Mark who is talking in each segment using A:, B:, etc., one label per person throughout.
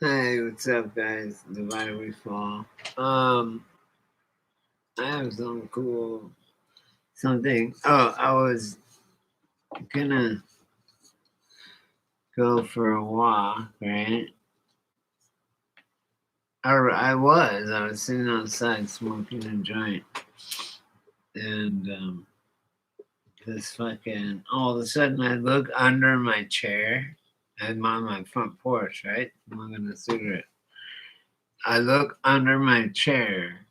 A: Hey, what's up, guys? Divided We Fall. I have some cool something. Oh, I was gonna go for a walk, right? Or I was sitting outside smoking a joint, and this fucking all of a sudden I look under my chair. I'm on my front porch, right? Smoking a cigarette. I look under my chair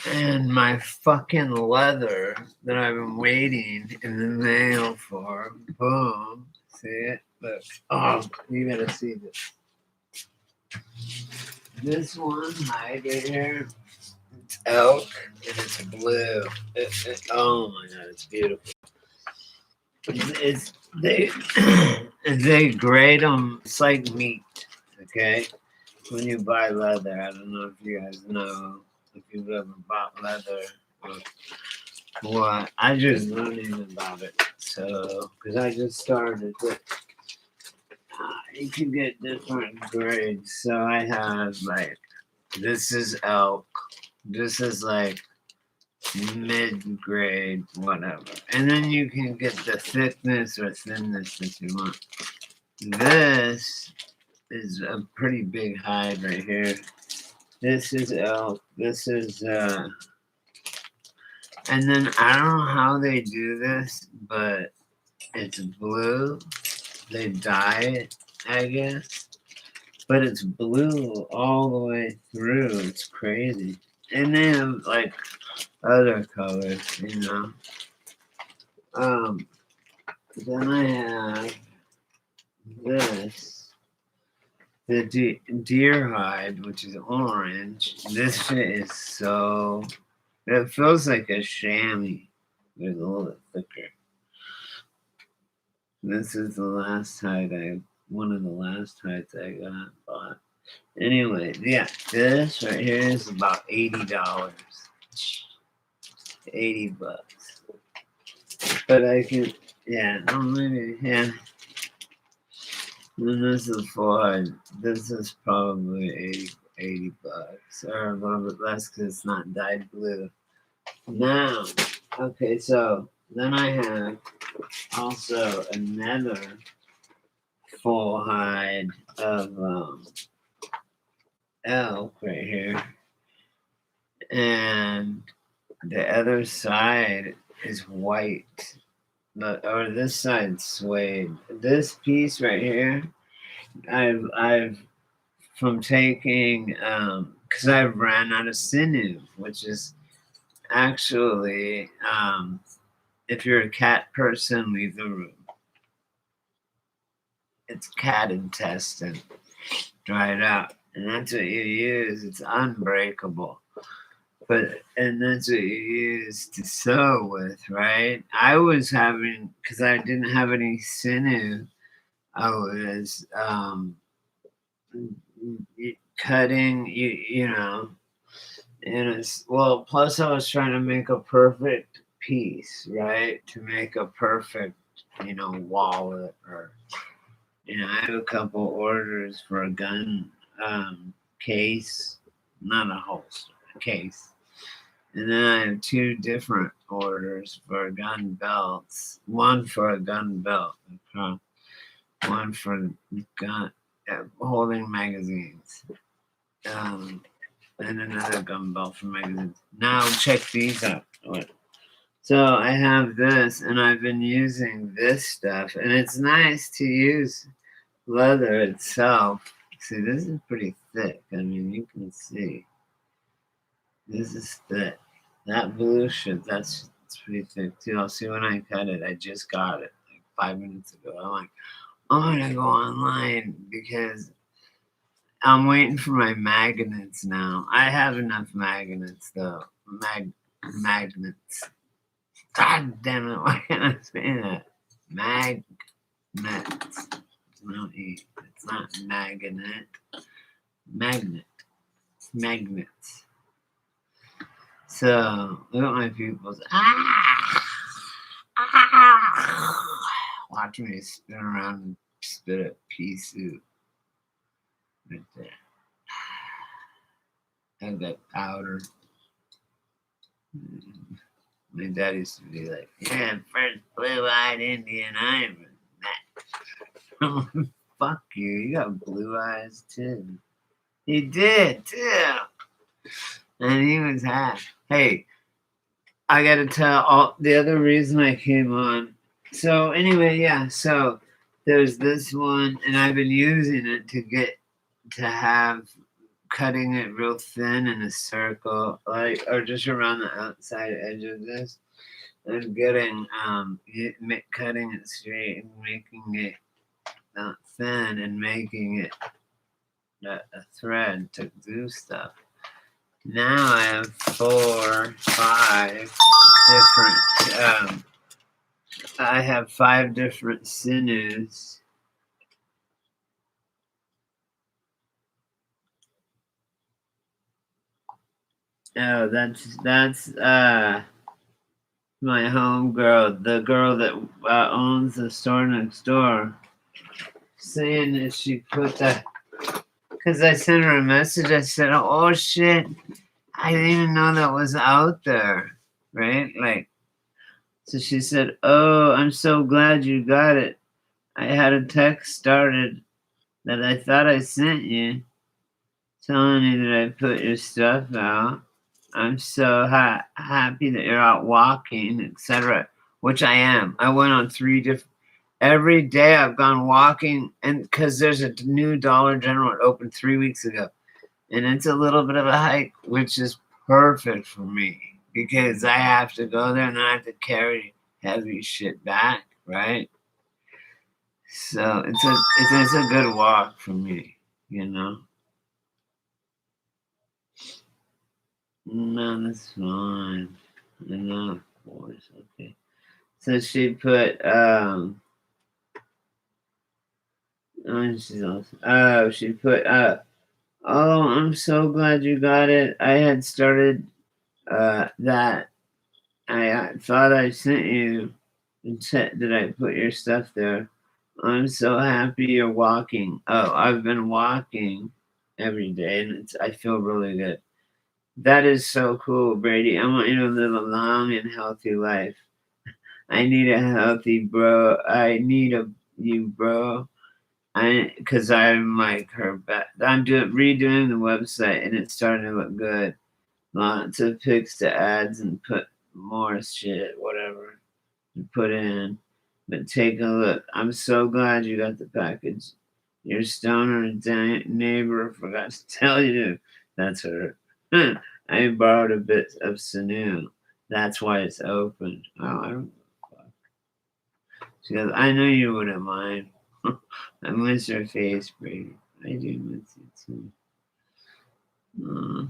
A: and my fucking leather that I've been waiting in the mail for. Boom. See it? Look. Oh, you gotta see this. This one right here, it's elk and it's blue. Oh my god, it's beautiful. It's they they grade them. It's like meat. Okay, when you buy leather, I don't know if you guys know if you've ever bought leather. Or what? I just learning about it. So, because I just started it, you can get different grades. So I have like, this is elk. This is like mid grade, whatever. And then you can get the thickness or thinness that you want. This is a pretty big hide right here. This is elk. This is, and then I don't know how they do this, but it's blue. They dye it, I guess. But it's blue all the way through. It's crazy. And they have like other colors, you know. Um, then I have this, the deer hide, which is orange. This shit is so. It feels like a chamois. It's a little bit thicker. This is the last hide one of the last hides I got bought. Anyway, yeah, this right here is about $80. $80. But I can, yeah, no, maybe, yeah. And this is for, this is probably 80 bucks, or a little bit less because it's not dyed blue. Now, okay, so then I have also another full hide of elk right here. And the other side is white. Or this side's suede. This piece right here, I've from taking because I ran out of sinew, which is actually if you're a cat person, leave the room. It's cat intestine, dry it out, and that's what you use. It's unbreakable. But and that's what you use to sew with, right? I was having because I didn't have any sinew. I was cutting, you know, and it's well. Plus, I was trying to make a perfect piece, right? To make a perfect, wallet or I have a couple orders for a gun case, not a holster, a case. And then I have two different orders for gun belts. One for a gun belt, one for gun holding magazines, and another gun belt for magazines. Now check these out. So I have this, and I've been using this stuff, and it's nice to use leather itself. See, this is pretty thick. I mean, you can see this is thick. That blue shit, it's pretty thick too. I'll see when I cut it. I just got it like 5 minutes ago. I'm like, I'm gonna go online because I'm waiting for my magnets now. I have enough magnets though. Magnets. God damn it! Why can't I say that? Magnets. No E. It's not magnet. Magnet. Magnets. So look at my pupils. Watch me spin around and spit a pea soup. right there. And that powder. My dad used to be like, "Yeah, first blue-eyed Indian Ivan." Fuck you! You got blue eyes too. He did too, and he was half. Hey, I gotta tell all the other reason I came on. So anyway, yeah. So there's this one, and I've been using it to have cutting it real thin in a circle, like or just around the outside edge of this, and getting cutting it straight and making it not thin and making it a thread to do stuff. Now I have 4, 5 different. I have 5 different sinews. Oh, that's my home girl, the girl that owns the store next door, saying that she put that. Because I sent her a message. I said, "Oh shit, I didn't even know that was out there." Right? Like, so she said, "Oh, I'm so glad you got it. I had a text started that I thought I sent you, telling you that I put your stuff out. I'm so happy that you're out walking, etc." Which I am. I went on 3 different. Every day I've gone walking, and because there's a new Dollar General, it opened 3 weeks ago, and it's a little bit of a hike, which is perfect for me because I have to go there and I have to carry heavy shit back, right? So it's a good walk for me, you know. No, that's fine. I know, of course. Okay. So she put she put oh, I'm so glad you got it. I had started that I thought I sent you and said that I put your stuff there. I'm so happy you're walking. Oh, I've been walking every day and I feel really good. That is so cool, Brady. I want you to live a long and healthy life. I need a healthy bro. I need you, bro. Because I'm like her back. I'm redoing the website and it's starting to look good. Lots of pics to ads and put more shit, whatever, to put in. But take a look. I'm so glad you got the package. Your stoner neighbor forgot to tell you. That's her. I borrowed a bit of Sanu. That's why it's open. Oh, I don't. She goes, I know you wouldn't mind. I miss your face, Brady. I do miss you too. Uh,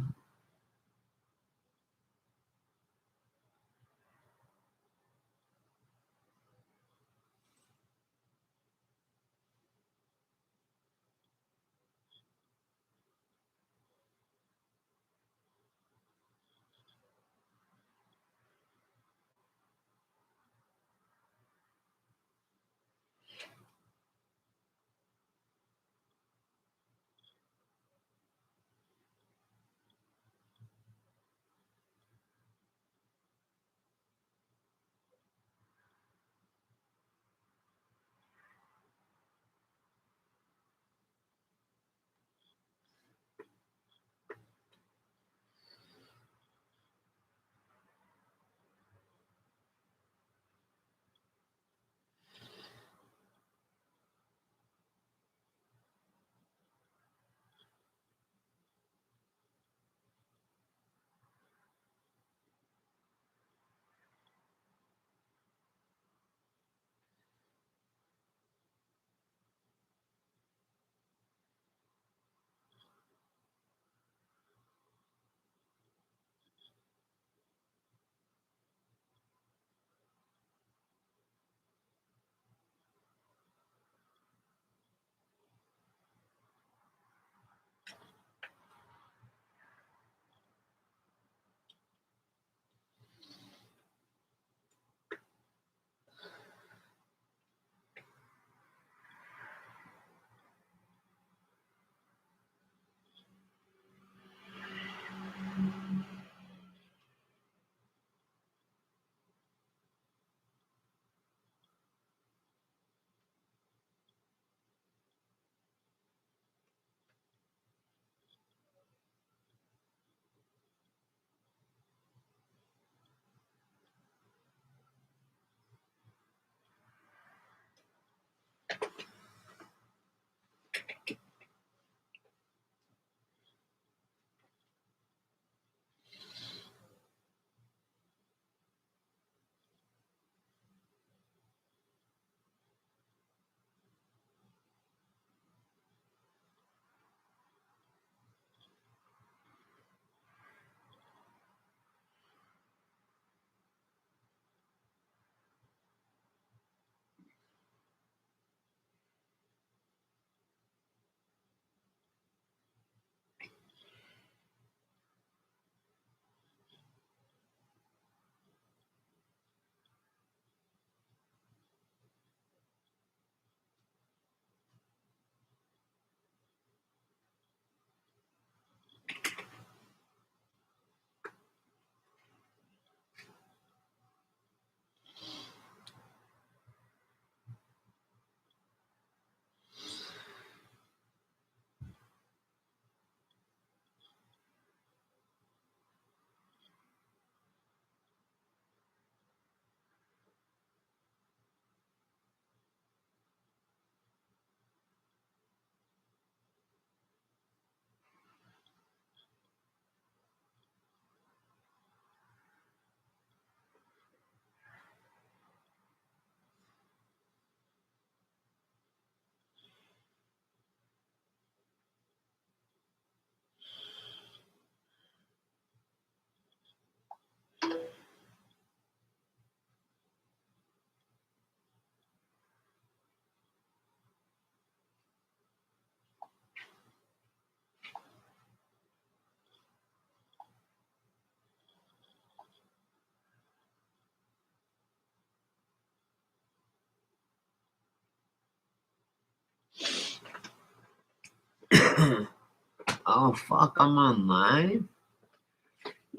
A: Oh, fuck, I'm online?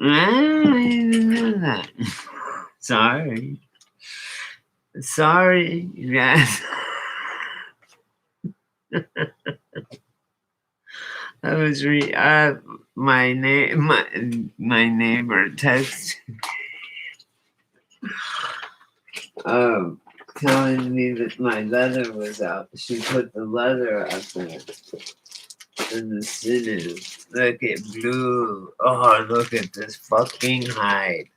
A: I didn't even know that. Sorry. Sorry, you guys. I was my name my neighbor texted telling me that my leather was out. She put the leather up there in the sinew. Look at blue. Oh, look at this fucking hide.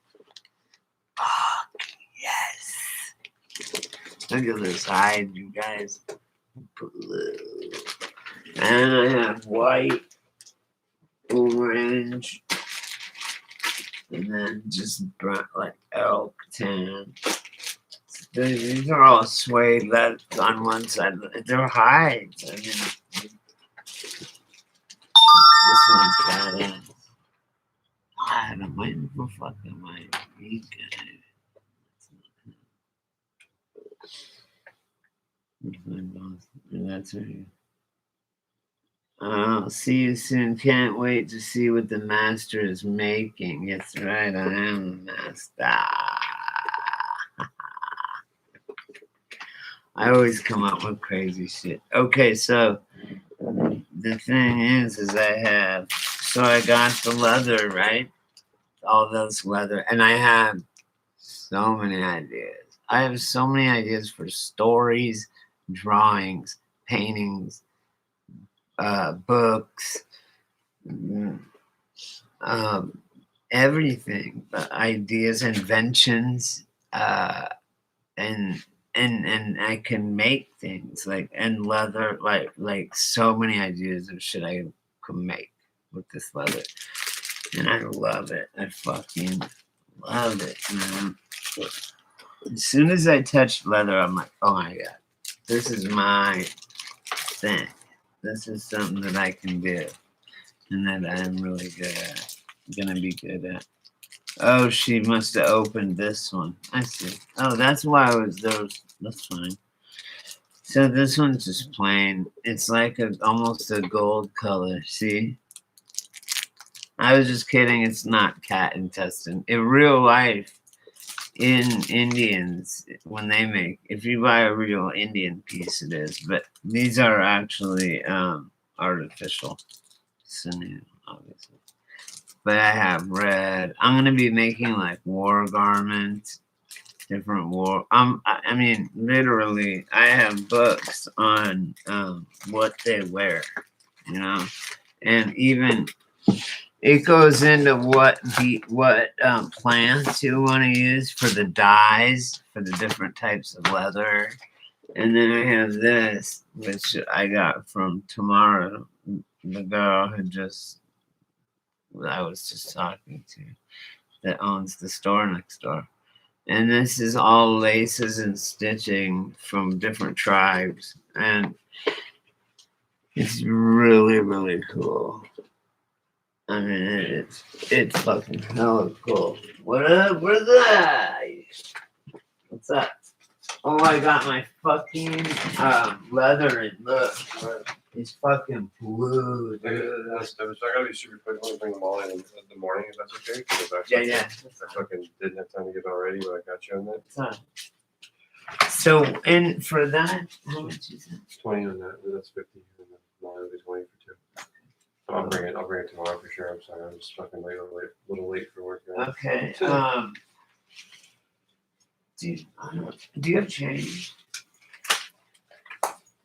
A: Fuck yes. Look at this hide, you guys. Blue. And I have white, orange, and then just brown, like elk tan. These are all suede leather on one side. They're hides. I mean, this one's badass. God, I'm waiting for fucking my meat guy. And that's right. I'll see you soon. Can't wait to see what the master is making. That's right, I am the master. I always come up with crazy shit. Okay, so the thing is I got the leather, right? All those leather, and I have so many ideas. I have so many ideas for stories, drawings, paintings, books, everything, ideas, inventions, and I can make things like and leather, like so many ideas of shit I could make with this leather, and I love it. I fucking love it, man. As soon as I touch leather, I'm like, oh my god, this is my thing. This is something that I can do, and that I'm really good at. Gonna be good at. Oh, she must have opened this one. I see. Oh, that's why I was there. That's fine. So this one's just plain. It's like almost a gold color. See? I was just kidding. It's not cat intestine. In real life, in Indians, when they make, if you buy a real Indian piece, it is. But these are actually artificial sinew, obviously. But I have red. I'm gonna be making like war garments, different war. I mean, literally, I have books on what they wear, you know, and even it goes into what plants you want to use for the dyes for the different types of leather. And then I have this, which I got from Tamara, the girl who I was just talking to, that owns the store next door. And this is all laces and stitching from different tribes. And it's really, really cool. I mean, it's fucking hella cool. What up, brother? What's up? Oh, I got my fucking leather and look. It's fucking blue, dude.
B: I gotta be super quick. I want to bring them all in the morning, if that's okay.
A: Yeah.
B: I fucking didn't have time to get all ready, but I got you on that.
A: So, and for that, how much is it?
B: 20 on that. That's 50. And then Molly will be 20 for two. So I'll bring it tomorrow for sure. I'm sorry, I'm just fucking a little late for work.
A: Okay. Do you have change?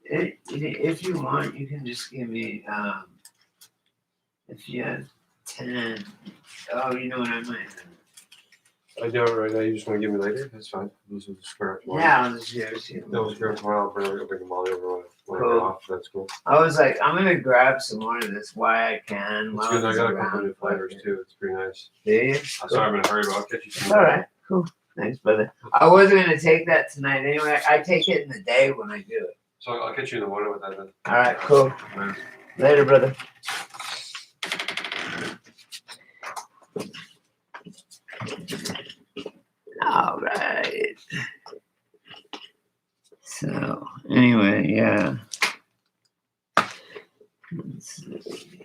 A: If you want, you can just give me if you have 10. Oh, you know what I might have.
B: I do it right now. You just want to give me later? That's fine. This will just square up tomorrow.
A: Yeah, I'll just share it.
B: No, square up tomorrow. I'll bring Molly over when we're off. That's cool.
A: I was like, I'm gonna grab some more of this. Why I can.
B: It's good. I got a couple new flavors too. It's pretty nice.
A: Do you?
B: I'm sorry, I'm in a hurry, but I'll catch you soon.
A: All right, cool. Thanks, brother. I wasn't gonna take that tonight anyway. I take it in the day when I do it.
B: So I'll catch you in the morning with that then.
A: All right, cool. Later, brother. All right. So anyway, yeah. Let's see.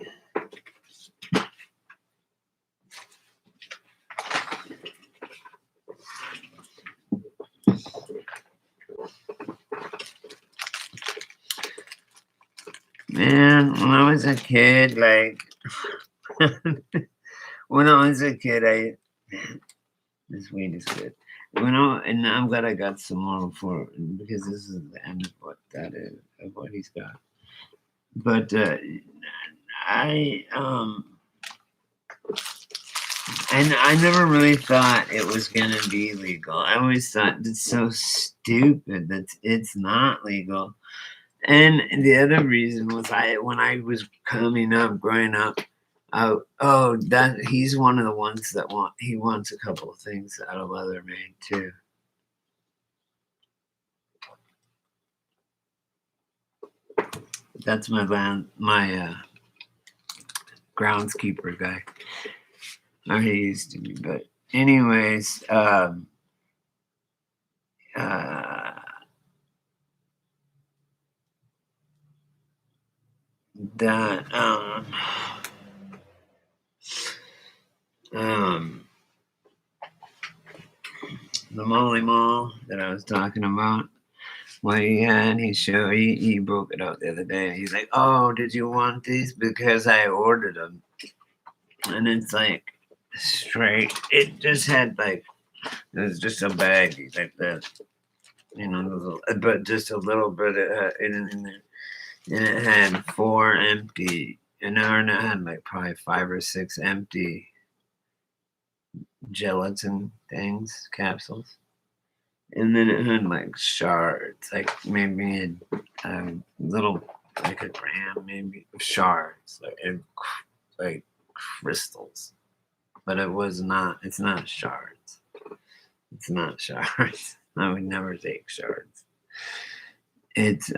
A: Man, when I was a kid, like when I was a kid, man, this weed is good. And I'm glad I got some more for because this is the end of what that is of what he's got. But I and I never really thought it was gonna be legal. I always thought it's so stupid that it's not legal. And the other reason was when I was coming up, growing up, that he's one of the ones that wants a couple of things out of Leatherman too. That's my groundskeeper guy. Or he used to be, but anyways, that the Molly Mall that I was talking about. What he broke it out the other day. He's like, "Oh, did you want these? Because I ordered them." And it's like straight. It just had like it was just a baggie like that, but just a little bit in there, and it had 4 empty, and it had like probably 5 or 6 empty gelatin things, capsules. And then it had like shards, like maybe a little, like a gram, maybe of shards, like crystals. But it's not shards. It's not shards. I would never take shards. It's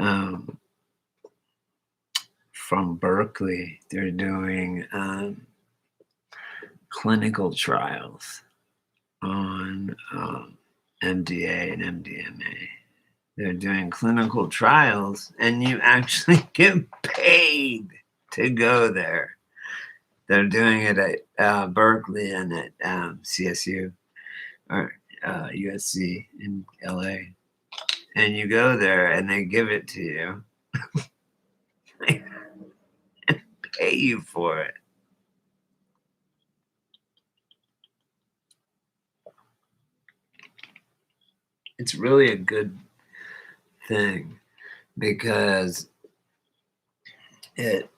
A: from Berkeley. They're doing clinical trials on MDA and MDMA. They're doing clinical trials, and you actually get paid to go there. They're doing it at Berkeley and at CSU or USC in LA. And you go there, and they give it to you and pay you for it. It's really a good thing because it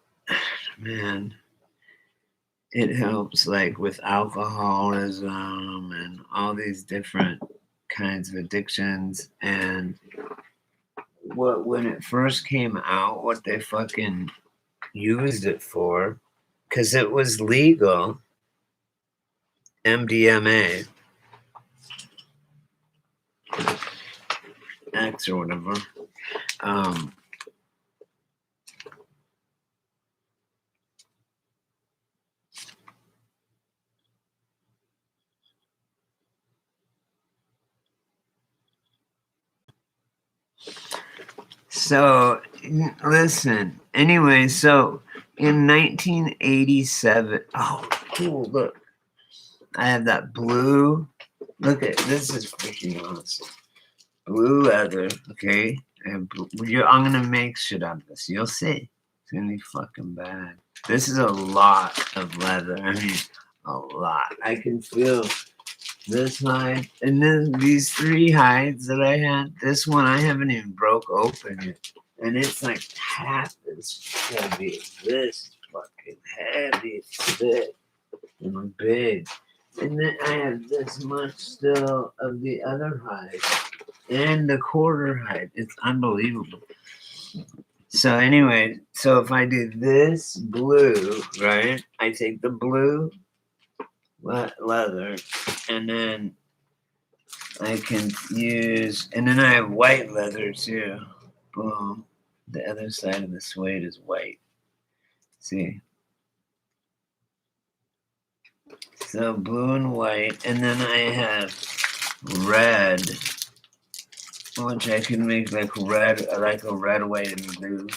A: helps like with alcoholism and all these different kinds of addictions. And when it first came out, what they fucking used it for, because it was legal, MDMA X or whatever. So listen. Anyway, so in 1987, oh cool! Look, I have that blue. Look at this is freaking awesome. Blue leather, okay. And I'm gonna make shit out of this. You'll see. It's gonna be fucking bad. This is a lot of leather. I mean, a lot. I can feel this hide, and then these 3 hides that I had. This one I haven't even broke open yet, and it's like half as heavy. This fucking heavy, thick, and big. And then I have this much still of the other hide and the quarter hide. It's unbelievable. So anyway, so if I do this blue, right? I take the blue leather, and then I can use, and then I have white leather too. Boom. The other side of the suede is white. See? So blue and white, and then I have red, which I can make like a red, white, and blue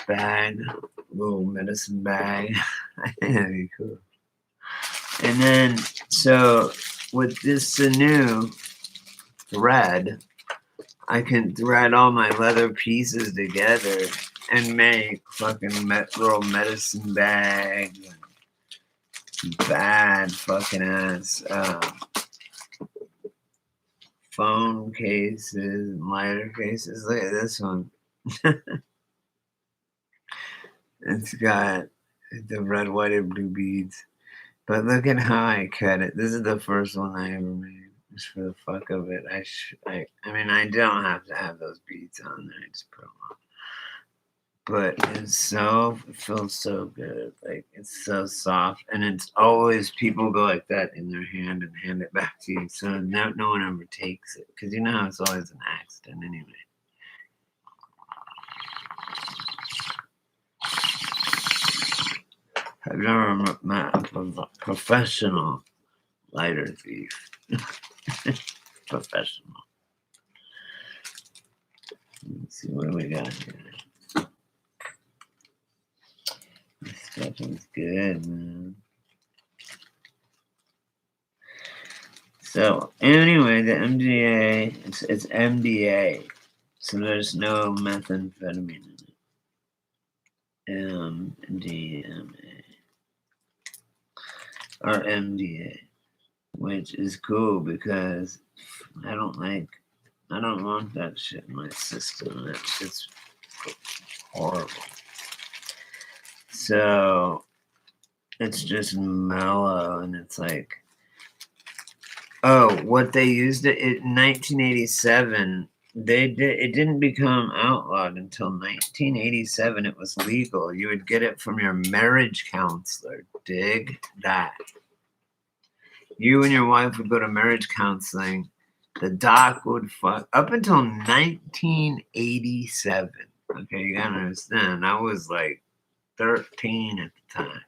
A: bag, little medicine bag. I think that'd be cool. And then, so with this new thread, I can thread all my leather pieces together and make fucking little medicine bags and bad fucking ass phone cases and lighter cases. Look at this one. It's got the red, white, and blue beads. But look at how I cut it. This is the first one I ever made. Just for the fuck of it. I mean, I don't have to have those beads on there. I just put them on. But it feels so good. Like, it's so soft. And it's always, people go like that in their hand and hand it back to you. So no one ever takes it. Because you know how it's always an accident anyway. I've never met a professional lighter thief. Professional. Let's see, what do we got here? This stuff is good, man. So, anyway, the MDA, it's MDA. So there's no methamphetamine in it. MDMA. Or MDA. Which is cool because I don't want that shit in my system. That shit's horrible. So it's just mellow, and it's like, what they used it in 1987. It didn't become outlawed until 1987. It was legal. You would get it from your marriage counselor. Dig that. You and your wife would go to marriage counseling. The doc would fuck up until 1987. Okay, you gotta understand. I was like 13 at the time.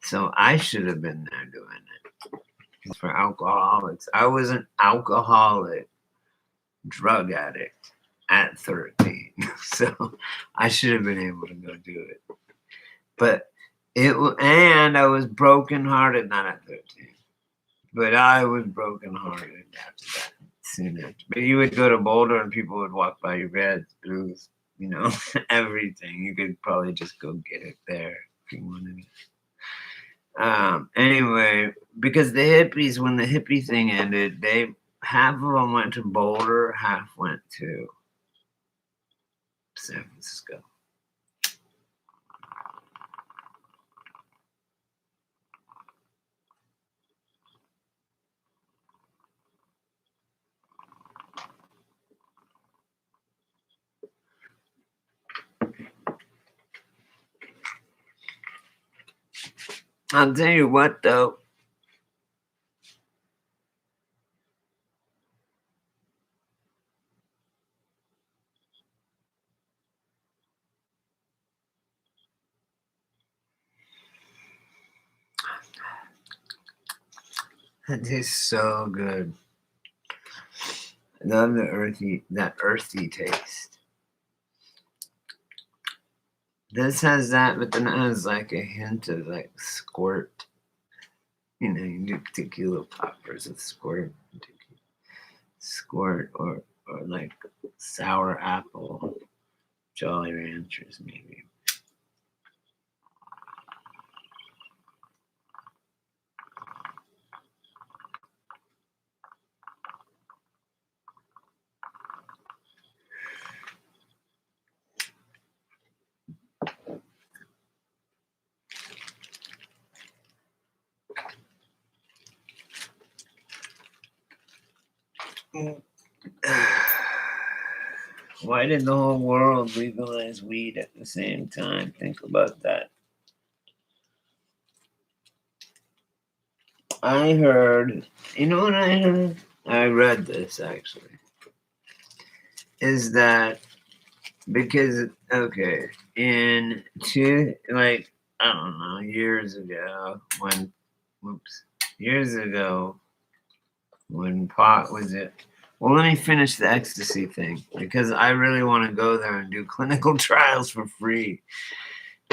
A: So I should have been there doing it. For alcoholics. I was an alcoholic drug addict at 13. So I should have been able to go do it. But and I was brokenhearted, not at 13. But I was brokenhearted after that, soon after. But you would go to Boulder and people would walk by your beds, booze, everything. You could probably just go get it there if you wanted it. Anyway, because the hippies, when the hippie thing ended, half of them went to Boulder, half went to San Francisco. I'll tell you what, though. That tastes so good. I love that earthy taste. This has that, but then it has like a hint of like squirt. You do tequila poppers with squirt. Squirt or like sour apple, Jolly Ranchers maybe. Why did the whole world legalize weed at the same time? Think about that. I heard, you know what I heard? I read this actually. Is that because, okay, I don't know, years ago when pot was it? Well, let me finish the ecstasy thing because I really want to go there and do clinical trials for free.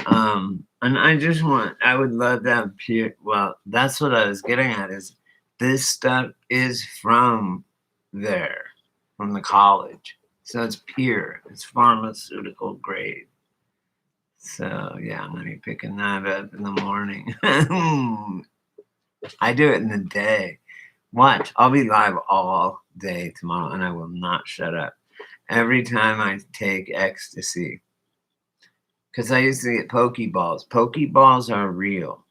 A: And I would love to have pure. Well, that's what I was getting at is this stuff is from there, from the college. So it's pure. It's pharmaceutical grade. So yeah, I'm gonna be picking that up in the morning. I do it in the day. Watch, I'll be live all day tomorrow, and I will not shut up. Every time I take ecstasy, because I used to get Pokeballs. Pokeballs are real.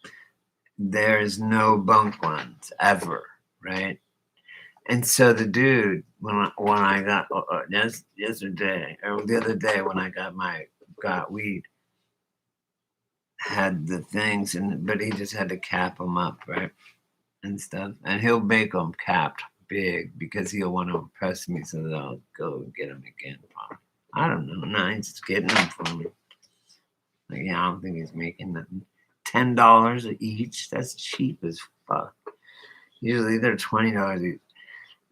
A: There's no bunk ones ever, right? And so the dude, when I got yesterday or the other day when I got weed, had the things, but he just had to cap them up, right, and stuff, and he'll make them capped big because he'll want to impress me, so that I'll go and get them again. I don't know. No, he's just getting them for me. Like, yeah, I don't think he's making nothing. $10 each. That's cheap as fuck. Usually they're $20 each.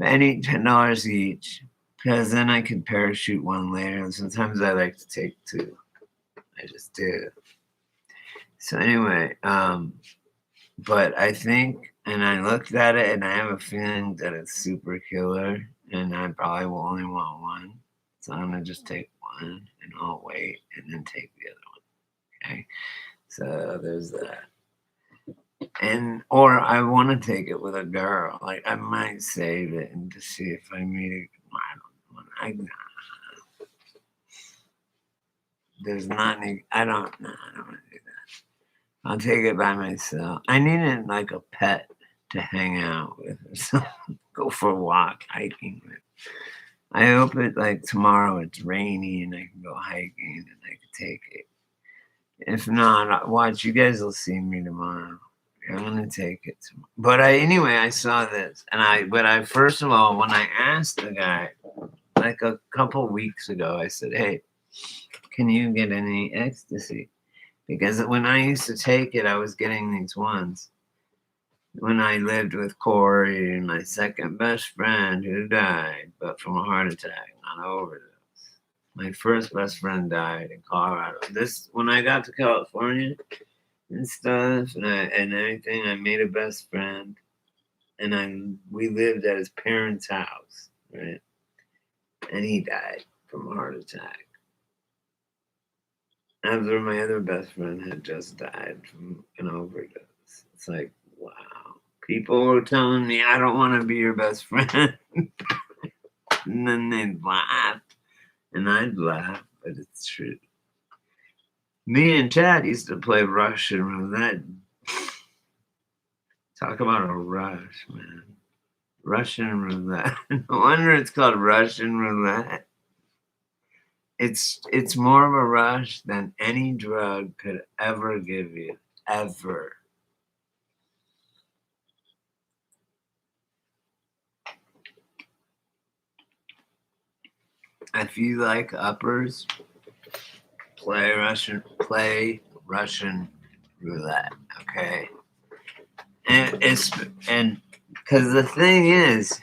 A: Any $10 each, because then I can parachute one later. And sometimes I like to take two. I just do. So anyway, but I think, and I looked at it, and I have a feeling that it's super killer, and I probably will only want one. So I'm gonna just take one, and I'll wait, and then take the other one. Okay. So there's that. And or I want to take it with a girl. Like I might save it and to see if I meet a. I don't know. There's not any. I don't know. I don't want to do that. I'll take it by myself. I need it like a pet to hang out with or something. Go for a walk, hiking with. I hope it like tomorrow it's rainy and I can go hiking and I can take it. If not, watch, you guys will see me tomorrow. I'm gonna take it tomorrow. But anyway, I saw this, and I first of all, when I asked the guy, like a couple weeks ago, I said, "Hey, can you get any ecstasy?" Because when I used to take it, I was getting these ones. When I lived with Corey, my second best friend who died, but from a heart attack, not overdose. My first best friend died in Colorado. When I got to California and stuff and everything, I made a best friend, and we lived at his parents' house, right? And he died from a heart attack. After my other best friend had just died from an overdose. It's like, wow. People were telling me I don't want to be your best friend. And then they'd laugh. And I'd laugh, but it's true. Me and Chad used to play Russian roulette. Talk about a rush, man. Russian roulette. No wonder it's called Russian roulette. It's more of a rush than any drug could ever give you. Ever. If you like uppers, play Russian roulette, okay? And because the thing is,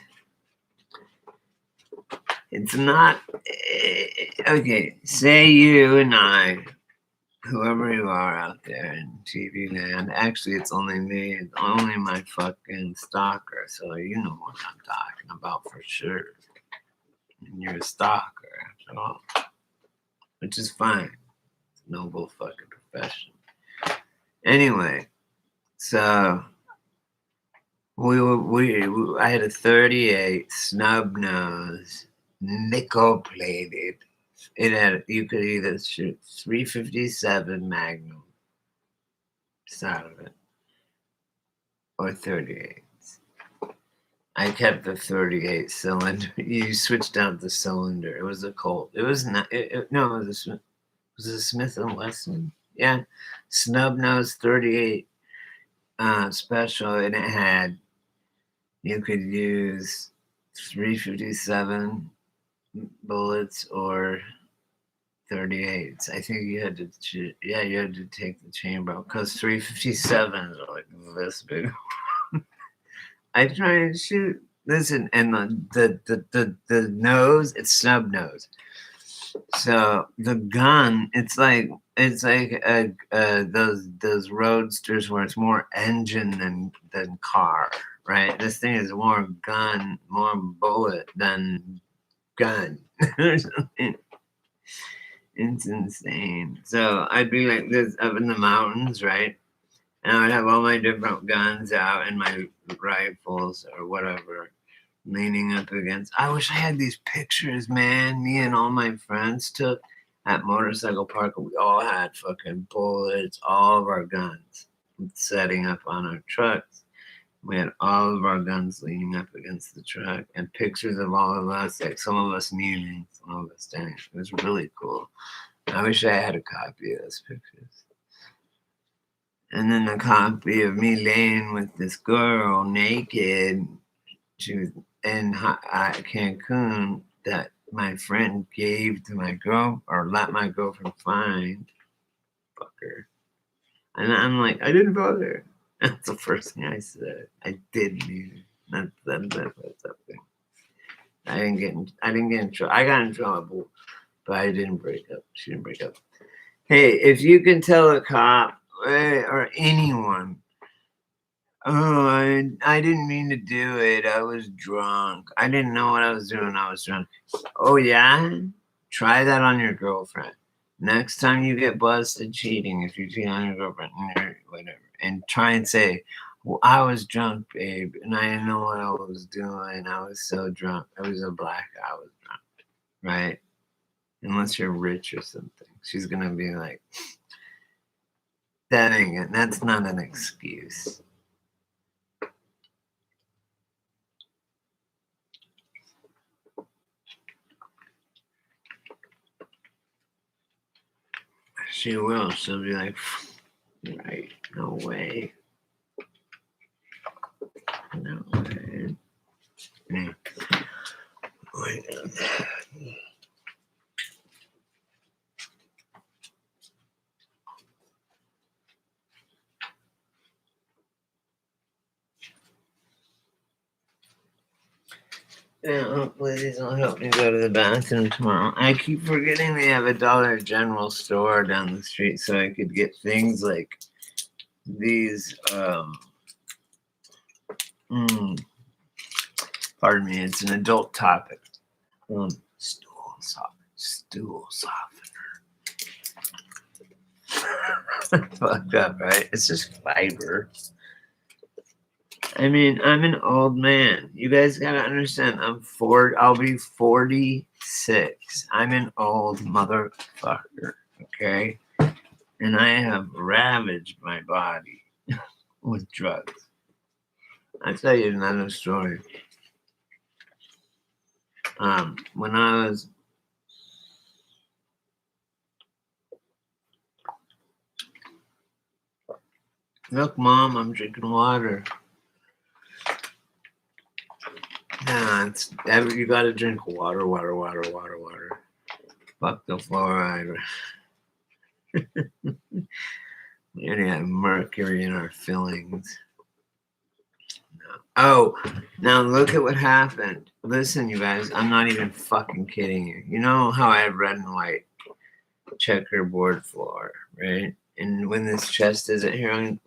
A: it's not okay. Say you and I, whoever you are out there in TV land. Actually, it's only me. It's only my fucking stalker. So you know what I'm talking about for sure. And you're a stalker after all, which is fine. It's a noble fucking profession. Anyway, so I had a 38 snub nose, nickel plated. You could either shoot 357 Magnum out of it or 38. I kept the 38 cylinder. You switched out the cylinder. It was a Colt. It was not. No, it was a Smith and Wesson. Yeah, snub nose 38 special, and it had. You could use 357 bullets or 38s. I think you had to. You had to take the chamber because 357s are like this big. I try and shoot. Listen, and the nose, it's snub nose. So the gun, it's like those roadsters where it's more engine than car, right? This thing is more gun, more bullet than gun or something. It's insane. So I'd be like this up in the mountains, right? And I would have all my different guns out and my rifles or whatever leaning up against. I wish I had these pictures, man. Me and all my friends took at Motorcycle Park. We all had fucking bullets, all of our guns setting up on our trucks. We had all of our guns leaning up against the truck and pictures of all of us, like some of us kneeling, some of us standing. It was really cool. I wish I had a copy of those pictures. And then a copy of me laying with this girl naked. She was in Cancun that my friend gave to my girl or let my girlfriend find. Fucker. And I'm like, I didn't bother. That's the first thing I said. I didn't either. That's something. I didn't get in trouble. I got in trouble, but I didn't break up. She didn't break up. Hey, if you can tell a cop or anyone, oh, I didn't mean to do it. I was drunk. I didn't know what I was doing. I was drunk. Oh, yeah? Try that on your girlfriend. Next time you get busted cheating, if you cheat on your girlfriend, whatever, and try and say, well, I was drunk, babe, and I didn't know what I was doing. I was so drunk. I was a black. I was drunk, right? Unless you're rich or something. She's going to be like, that ain't it. That's not an excuse. She will. She'll be like, right, no way. No way. Yeah. Wait. Yeah, hopefully these will help me go to the bathroom tomorrow. I keep forgetting they have a Dollar General store down the street, so I could get things like these. Pardon me, it's an adult topic. Stool softener. Fucked up, right? It's just fiber. I mean, I'm an old man. You guys gotta understand. I'll be 46. I'm an old motherfucker. Okay, and I have ravaged my body with drugs. I'll tell you another story. When I was look, Mom, I'm drinking water. Nah, you gotta drink water. Fuck the fluoride. We already have mercury in our fillings. No. Oh, now look at what happened. Listen, you guys, I'm not even fucking kidding you. You know how I have red and white checkerboard floor, right? And when this chest isn't here, I'm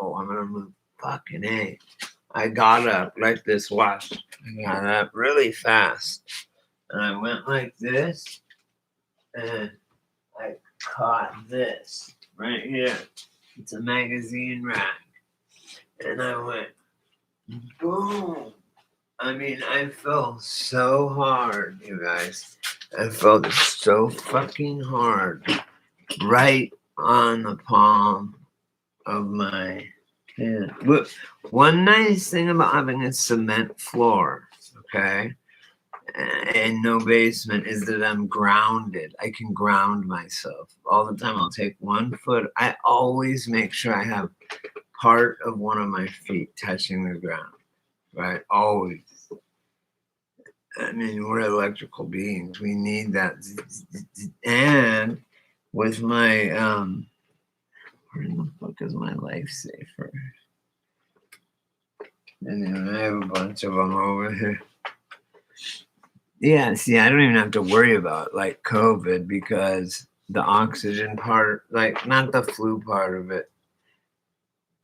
A: gonna move fucking A. I got up like this, watch. I got up really fast. And I went like this, and I caught this right here. It's a magazine rack. And I went, boom. I mean, I fell so hard, you guys. I felt so fucking hard right on the palm of my hand. Look, one nice thing about having a cement floor, okay, and no basement is that I'm grounded. I can ground myself all the time. I'll take 1 foot. I always make sure I have part of one of my feet touching the ground, right? Always. I mean, we're electrical beings. We need that. And with my, where in the fuck is my lifesaver? And I have a bunch of them over here. Yeah, see, I don't even have to worry about like COVID because the oxygen part, like not the flu part of it,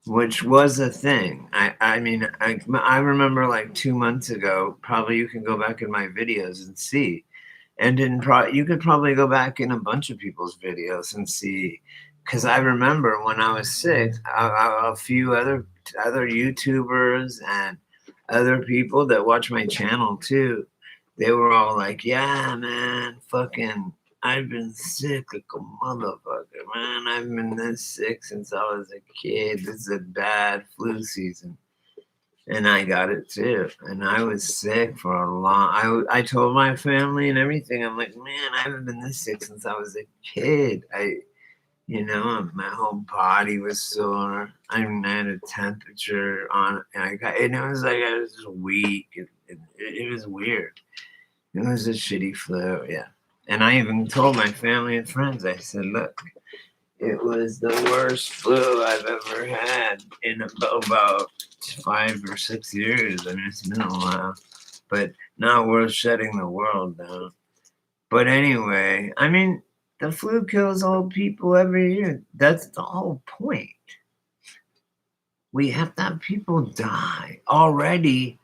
A: which was a thing. I mean, I remember like 2 months ago, probably you can go back in my videos and see and you could probably go back in a bunch of people's videos and see, because I remember when I was sick, a few other YouTubers and other people that watch my channel too, they were all like, "Yeah, man, fucking, I've been sick like a motherfucker, man. I've been this sick since I was a kid. This is a bad flu season." And I got it too. And I was sick for a I told my family and everything. I'm like, man, I haven't been this sick since I was a kid. My whole body was sore. I had a temperature on it. And it was like I was just weak. It was weird. It was a shitty flu. Yeah. And I even told my family and friends, I said, look, it was the worst flu I've ever had in about 5 or 6 years. I mean, it's been a while, but not worth shutting the world down. But anyway, I mean, the flu kills old people every year. That's the whole point. We have to have people die. Already,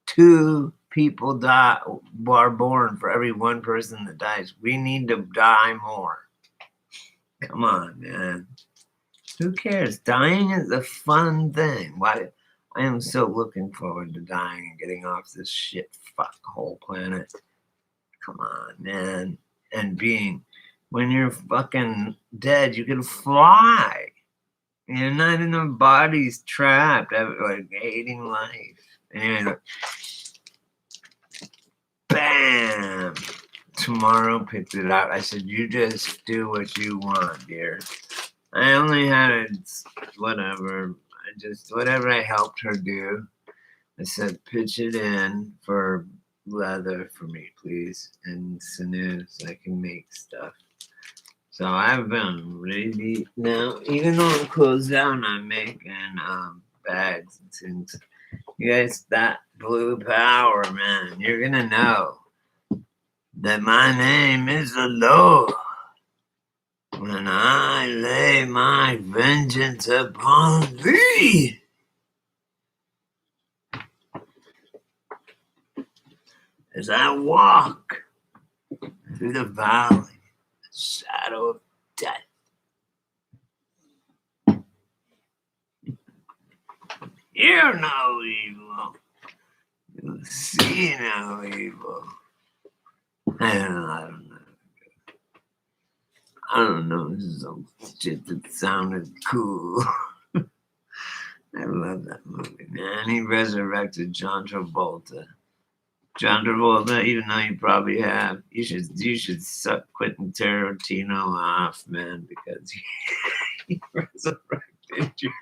A: 2 people are born for every 1 person that dies. We need to die more. Come on, man. Who cares? Dying is a fun thing. Why? I am so looking forward to dying and getting off this shit fuck whole planet. Come on, man. And when you're fucking dead, you can fly. You're not in a body's trapped, like hating life. Anyway, bam. Tomorrow picked it out. I said, you just do what you want, dear. I only had whatever. Whatever I helped her do. I said, pitch it in for leather for me, please, and sinew so I can make stuff. So I've been really now, even though I'm closed down, I'm making bags and things. You guys, that blue power, man, you're gonna know that my name is the Lord. When I lay my vengeance upon thee, as I walk through the valley, the shadow of death, hear no evil, you see no evil. I don't know, this is some shit that sounded cool. I love that movie, man. He resurrected John Travolta. John Travolta, even though you probably have, you should suck Quentin Tarantino off, man, because he resurrected you.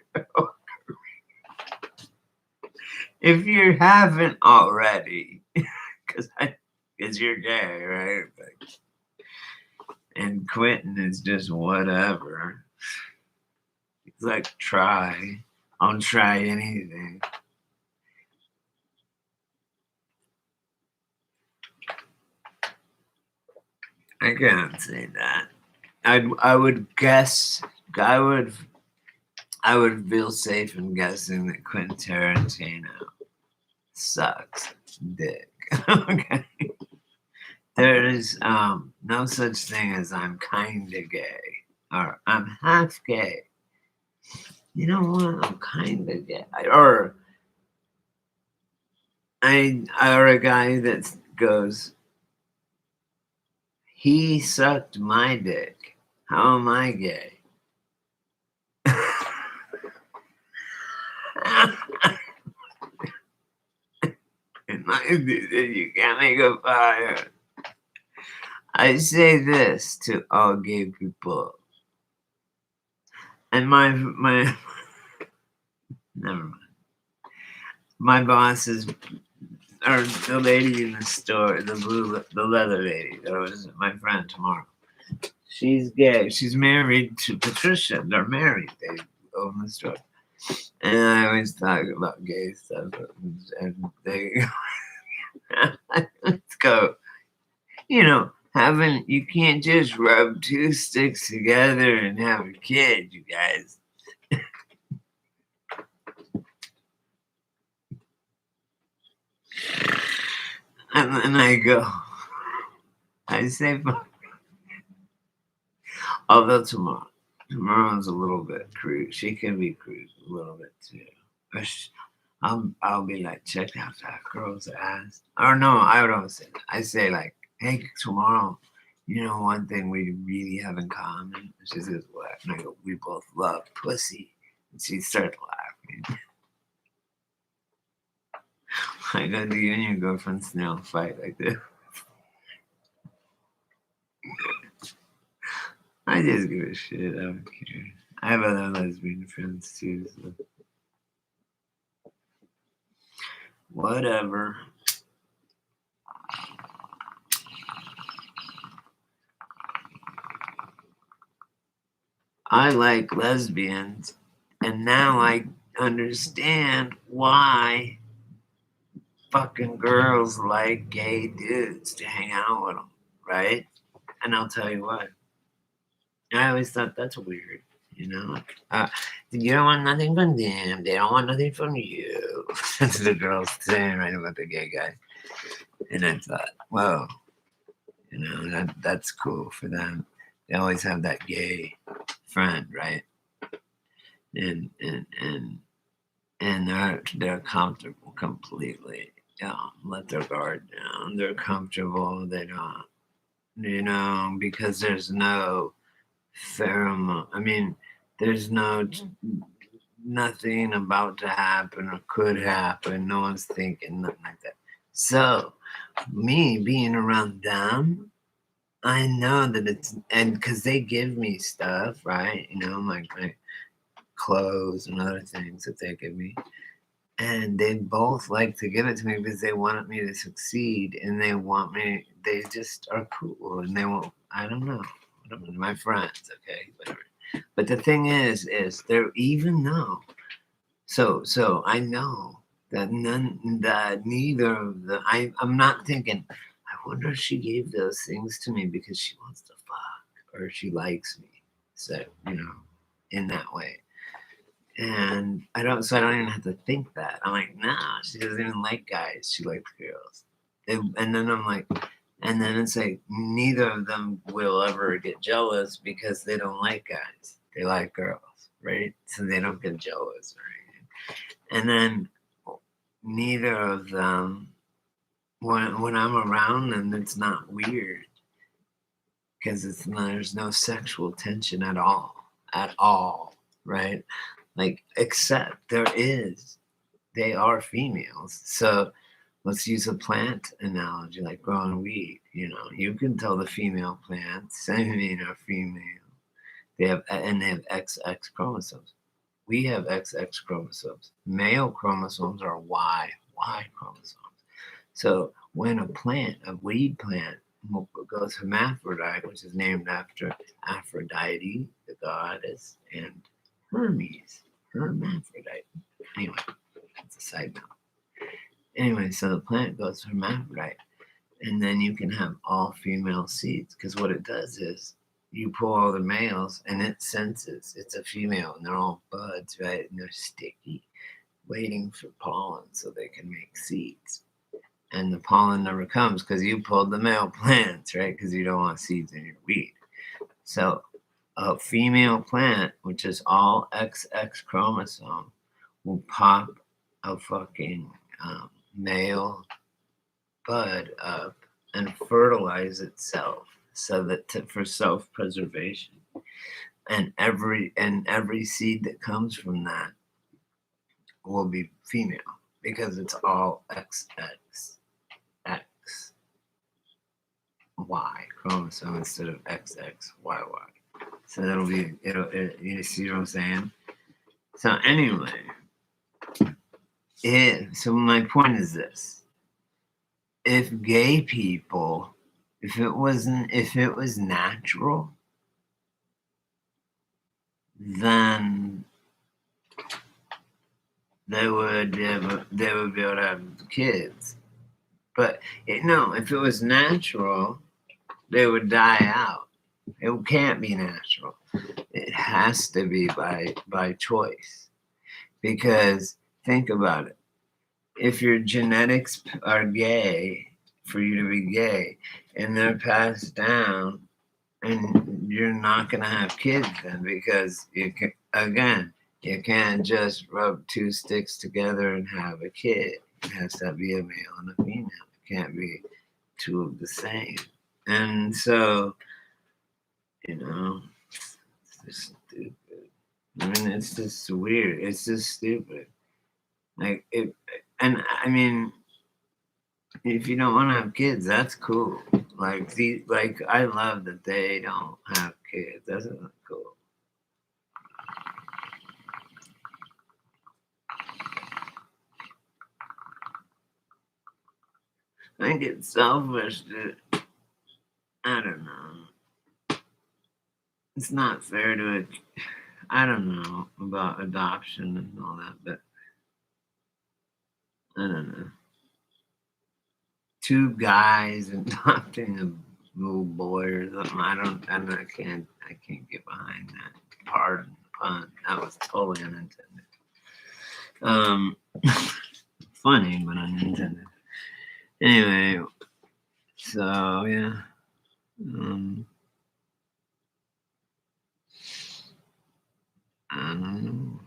A: If you haven't already, because you're gay, right? And Quentin is just whatever. He's like, I'll try anything. I can't say that. I would guess. I would feel safe in guessing that Quentin Tarantino sucks dick. Okay. There is no such thing as I'm kinda gay or I'm half gay. You know what? I'm kinda gay. Or a guy that goes, he sucked my dick. How am I gay? You can't make a fire. I say this to all gay people. And my never mind. My boss is, or the lady in the store, the leather lady that was my friend tomorrow. She's gay. She's married to Patricia. They're married. They own the store. And I always talk about gay stuff. And they let's go. You can't just rub 2 sticks together and have a kid, you guys. And then I go, I say, although tomorrow's a little bit crude. She can be crude a little bit too. But I'll be like, check out that girl's ass. Or no, I don't say that. I say like, hey, tomorrow, you know one thing we really have in common? She says, what? And I go, we both love pussy. And she starts laughing. I go, do you and your girlfriend still fight like this? I just give a shit. I don't care. I have other lesbian friends too, so whatever. I like lesbians, and now I understand why fucking girls like gay dudes to hang out with them, right? And I'll tell you what. I always thought that's weird, you know? You don't want nothing from them. They don't want nothing from you. That's the girls saying right about the gay guy. And I thought, whoa, you know, that's cool for them. They always have that gay friend, right? And they're comfortable completely. Let their guard down. They're comfortable. They don't, you know, because there's no pheromone. I mean, there's nothing about to happen or could happen. No one's thinking nothing like that. So, me being around them, I know that it's, and because they give me stuff, right? You know, my clothes and other things that they give me. And they both like to give it to me because they want me to succeed and they just are cool and they won't, I don't know. My friends, okay, whatever. But the thing is they're even though, so I know that neither of the, I'm not thinking, I wonder if she gave those things to me because she wants to fuck or she likes me. So, you know, in that way. And I don't even have to think that. I'm like, nah, she doesn't even like guys. She likes girls. And then I'm like, and then it's like, neither of them will ever get jealous because they don't like guys. They like girls, right? So they don't get jealous or anything. And then neither of them, when I'm around them, it's not weird because there's no sexual tension at all, right? Like, except they are females. So let's use a plant analogy, like growing weed. You know, you can tell the female plants, I mean, are female. They have XX chromosomes. We have XX chromosomes. Male chromosomes are Y chromosomes. So when a weed plant goes hermaphrodite, which is named after Aphrodite, the goddess, and Hermes, hermaphrodite. Anyway, that's a side note. Anyway, so the plant goes hermaphrodite, and then you can have all female seeds because what it does is you pull all the males and it senses it's a female and they're all buds, right? And they're sticky, waiting for pollen so they can make seeds. And the pollen never comes because you pulled the male plants, right? Because you don't want seeds in your weed. So a female plant, which is all XX chromosome, will pop a fucking male bud up and fertilize itself so that for self-preservation. And every seed that comes from that will be female because it's all XX. Y chromosome instead of XXYY. So you see what I'm saying? So anyway, so my point is this. If gay people, if it was natural, then they would be able to have kids. But if it was natural, they would die out. It can't be natural. It has to be by choice. Because think about it. If your genetics are gay for you to be gay, and they're passed down, and you're not gonna have kids then because you can't just rub two sticks together and have a kid. It has to be a male and a female. It can't be two of the same. And so, it's just stupid. I mean, it's just weird. It's just stupid. Like it, and I mean, if you don't want to have kids, that's cool. Like I love that they don't have kids. That's not cool. I think it's selfish. I don't know. It's not fair to it. I don't know about adoption and all that, but I don't know. Two guys adopting a little boy or something. I can't get behind that. Pardon the pun. That was totally unintended. Funny, but unintended. Anyway, so yeah. I don't know.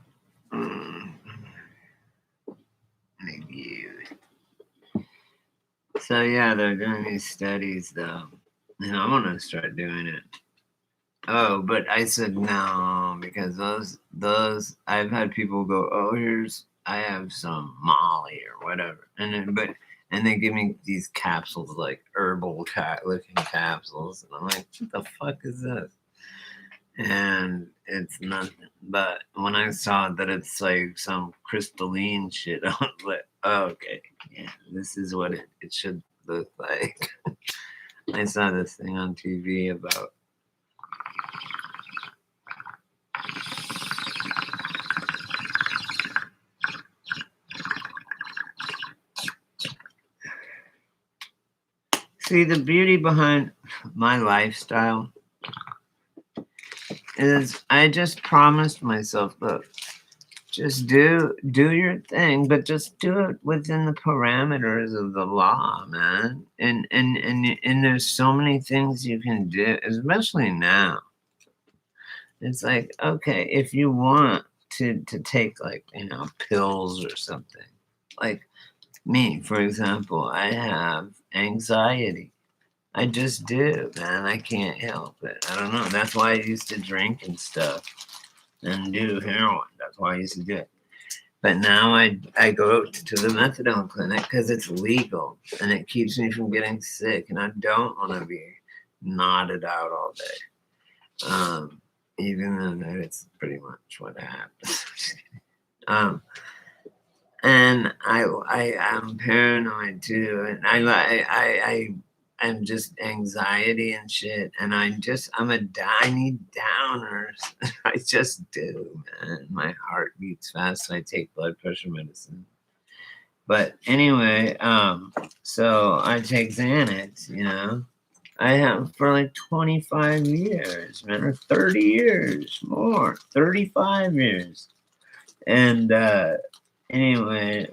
A: Maybe. So yeah, they're doing these studies though, and I want to start doing it. Oh, but I said no because those I've had people go, oh, I have some Molly or whatever, and they give me these capsules like herbal looking capsules, and I'm like, what the fuck is this? And it's nothing. But when I saw that it's like some crystalline shit, I was like, oh, okay, yeah, this is what it should look like. I saw this thing on TV about. See, the beauty behind my lifestyle is I just promised myself, look, just do your thing, but just do it within the parameters of the law, man. And there's so many things you can do, especially now. It's like, okay, if you want to take like, pills or something. Like me, for example, I have anxiety. I just do, man. I can't help it. I don't know. That's why I used to drink and stuff and do heroin. That's why I used to do it. But now I go to the methadone clinic because it's legal and it keeps me from getting sick. And I don't want to be nodded out all day. Even though it's pretty much what happens. And I'm paranoid too, and I'm just anxiety and shit, and I need downers. I just do, man. My heart beats fast, so I take blood pressure medicine. But anyway, so I take Xanax, I have for like 25 years, man, or 30 years more, 35 years. And anyway,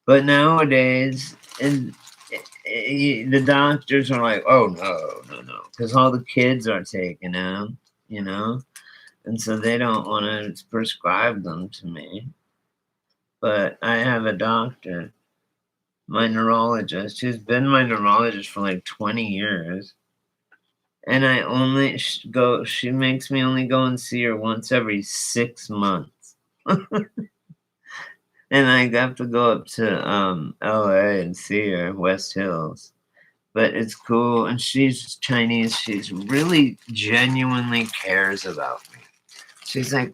A: but nowadays, and the doctors are like, oh no, because all the kids are taking them, and so they don't want to prescribe them to me. But I have a doctor, my neurologist, who's been my neurologist for like 20 years. And I only she makes me only go and see her once every 6 months. And I have to go up to LA and see her, West Hills. But it's cool. And she's Chinese. She's really genuinely cares about me. She's like,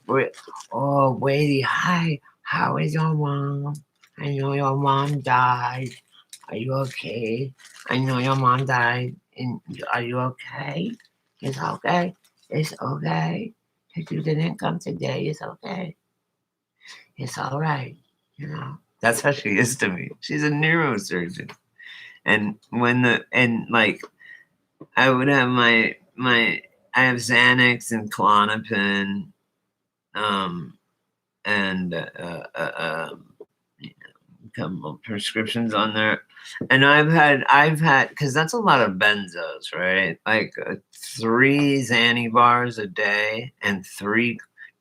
A: oh, Wadey, hi. How is your mom? I know your mom died. Are you okay? I know your mom died. And are you okay? It's okay. It's okay. If you didn't come today, it's okay. It's all right. That's how she is to me. She's a neurosurgeon. And I would have I have Xanax and Klonopin, and couple prescriptions on there. And I've had, because that's a lot of benzos, right? Like 3 Xanny bars a day and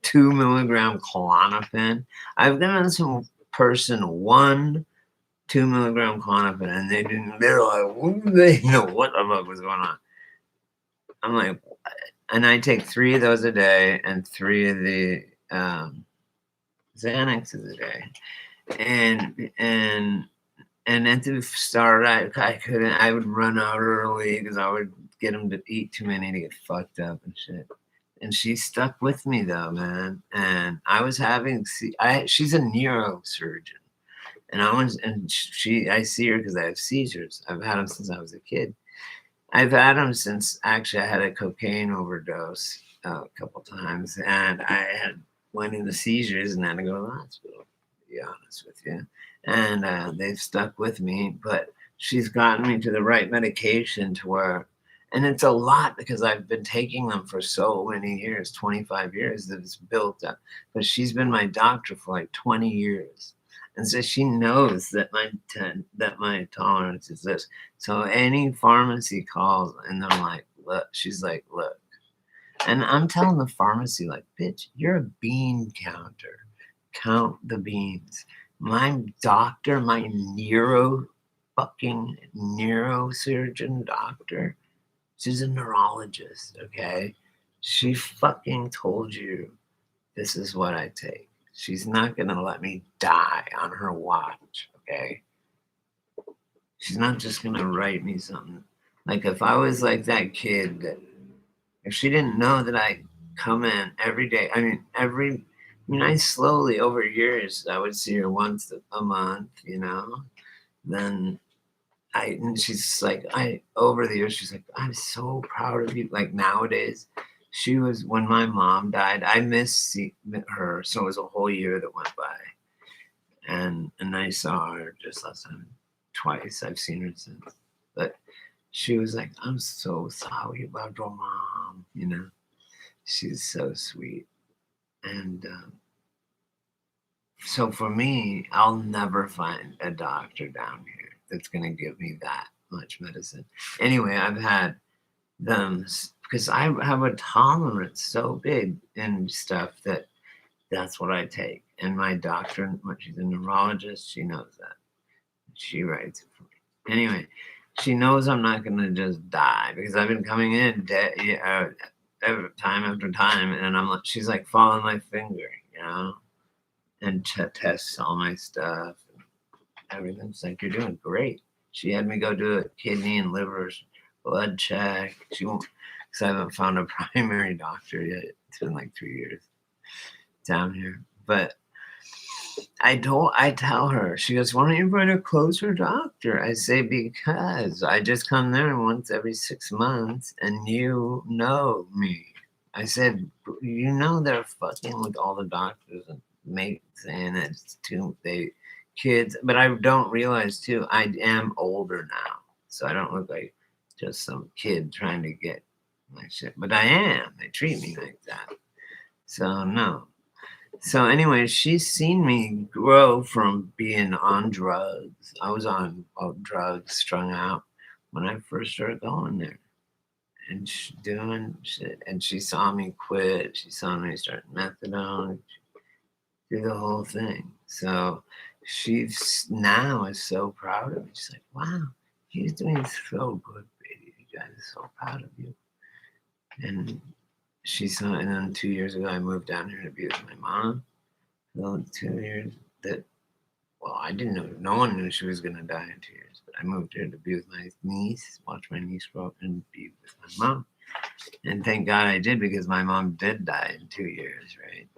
A: 2 milligram Klonopin. I've given some person 2 milligram Klonopin, and they're like, they know what the fuck was going on. I'm like, and I take 3 of those a day and 3 of the Xanaxes a day, and at the start, I couldn't. I would run out early because I would get them to eat too many to get fucked up and shit. And she stuck with me though, man. And I was having. She's a neurosurgeon, and I see her because I have seizures. I've had them since I was a kid. I've had them since actually I had a cocaine overdose a couple times, and I had went into seizures and had to go to the hospital. To be honest with you, and they've stuck with me. But she's gotten me to the right medication to where, and it's a lot because I've been taking them for so many years, 25 years that it's built up. But she's been my doctor for like 20 years. And so she knows that my tolerance is this. So any pharmacy calls and they're like, look, she's like, look. And I'm telling the pharmacy, like, bitch, you're a bean counter. Count the beans. My doctor, my neurosurgeon doctor, she's a neurologist, okay? She fucking told you this is what I take. She's not going to let me die on her watch, okay? She's not just going to write me something. Like if I was like that kid that, if she didn't know that I come in every day, I slowly over years, I would see her once a month, then and she's like, over the years, she's like, I'm so proud of you. Like nowadays, she was, when my mom died, I missed her. So it was a whole year that went by. And I saw her just last time, twice. I've seen her since. But she was like, I'm so sorry about your mom. She's so sweet. And so for me, I'll never find a doctor down here that's going to give me that much medicine. Anyway, I've had them because I have a tolerance so big and stuff that's what I take. And my doctor, she's a neurologist, she knows that. She writes it for me. Anyway, she knows I'm not going to just die because I've been coming in time after time, and she's like following my finger, and tests all my stuff. And everything's like, you're doing great. She had me go do a kidney and liver blood check. She won't, because I haven't found a primary doctor yet. It's been like 3 years down here. But I tell her, she goes, why don't you find a closer doctor? I say, because I just come there once every 6 months and you know me. I said, they're fucking with all the doctors and saying it's kids, but I don't realize too, I am older now. So I don't look like just some kid trying to get my shit, but I am. They treat me like that. So no. So anyway, she's seen me grow from being on drugs. I was on drugs, strung out when I first started going there and doing shit. And she saw me quit. She saw me start methadone, do the whole thing. So she's now is so proud of me. She's like, wow, he's doing so good, baby. You guys are so proud of you. And and then 2 years ago, I moved down here to be with my mom. Well, 2 years I didn't know. No one knew she was going to die in 2 years. But I moved here to be with my niece, watch my niece grow up, and be with my mom. And thank God I did, because my mom did die in 2 years, right?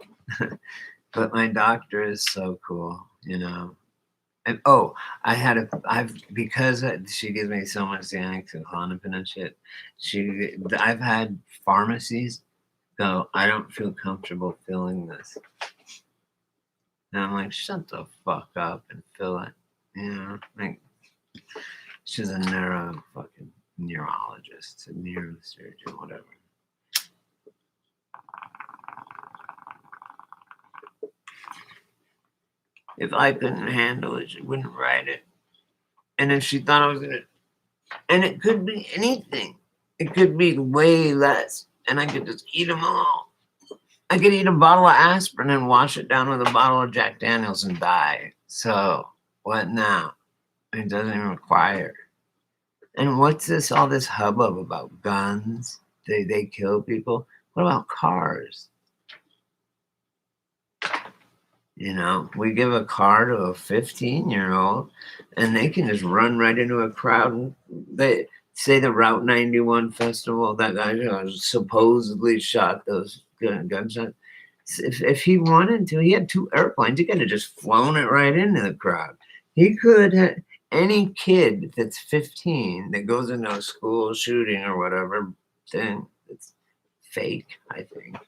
A: But my doctor is so cool, And because she gives me so much Xanax and Klonopin and shit. I've had pharmacies go, I don't feel comfortable filling this. And I'm like, shut the fuck up and fill it. Like, she's a neurologist, a neurosurgeon, whatever. If I couldn't handle it, she wouldn't write it. And if she thought I was gonna, and it could be anything. It could be way less, and I could just eat them all. I could eat a bottle of aspirin and wash it down with a bottle of Jack Daniels and die. So what now? It doesn't even require. And what's this? All this hubbub about guns? They kill people. What about cars? You know, we give a car to a 15-year-old, and they can just run right into a crowd. And they say the Route 91 festival, that guy supposedly shot those gunshots. If he wanted to, he had 2 airplanes. He could have just flown it right into the crowd. He could have. Any kid that's 15 that goes into a school shooting or whatever, then it's fake, I think.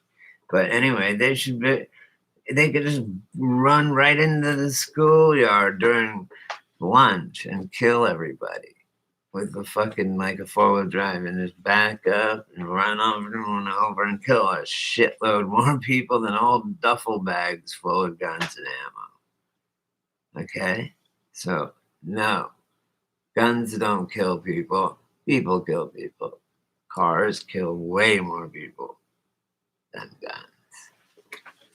A: But anyway, they could just run right into the schoolyard during lunch and kill everybody with a fucking like a 4-wheel drive and just back up and run over and kill a shitload more people than all duffel bags full of guns and ammo. Okay? So, no. Guns don't kill people. People kill people. Cars kill way more people than guns.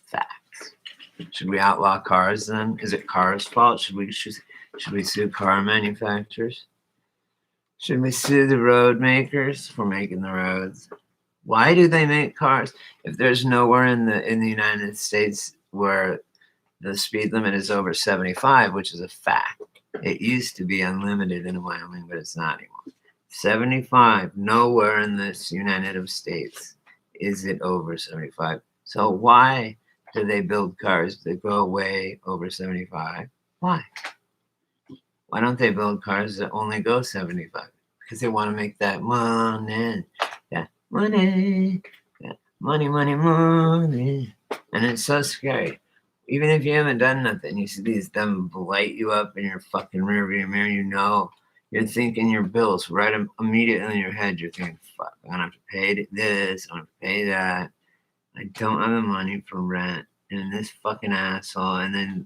A: Facts. Should we outlaw cars then? Is it cars' fault? Should we sue car manufacturers? Should we sue the road makers for making the roads? Why do they make cars? If there's nowhere in the United States where the speed limit is over 75, which is a fact. It used to be unlimited in Wyoming, but it's not anymore. 75, nowhere in this United States is it over 75. So why do they build cars that go way over 75? Why? Why don't they build cars that only go 75? Because they want to make that money. That money. That money, money, money. And it's so scary. Even if you haven't done nothing, you see these them light you up in your fucking rearview mirror. You know, you're thinking your bills right immediately in your head. You're thinking, "Fuck, I'm gonna have to pay this. I'm gonna have to pay that. I don't have the money for rent." And this fucking asshole, and then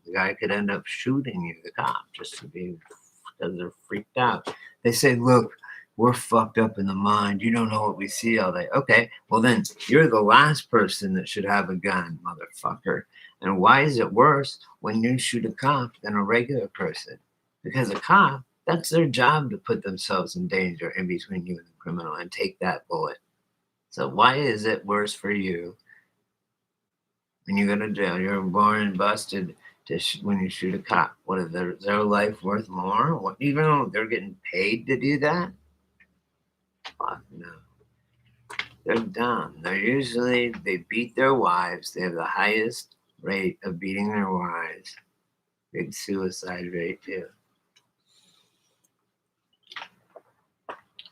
A: the guy could end up shooting you, the cop, just to be because they're freaked out. They say, "Look, we're fucked up in the mind. You don't know what we see all day." Okay, well then you're the last person that should have a gun, motherfucker. And why is it worse when you shoot a cop than a regular person? Because a cop, that's their job to put themselves in danger in between you and the criminal and take that bullet. So why is it worse for you when you go to jail? You're born and busted when you shoot a cop. What is their life worth more? What, even though they're getting paid to do that? Fuck no. They're dumb. They beat their wives. They have the highest rate of beating their wives. Big suicide rate too.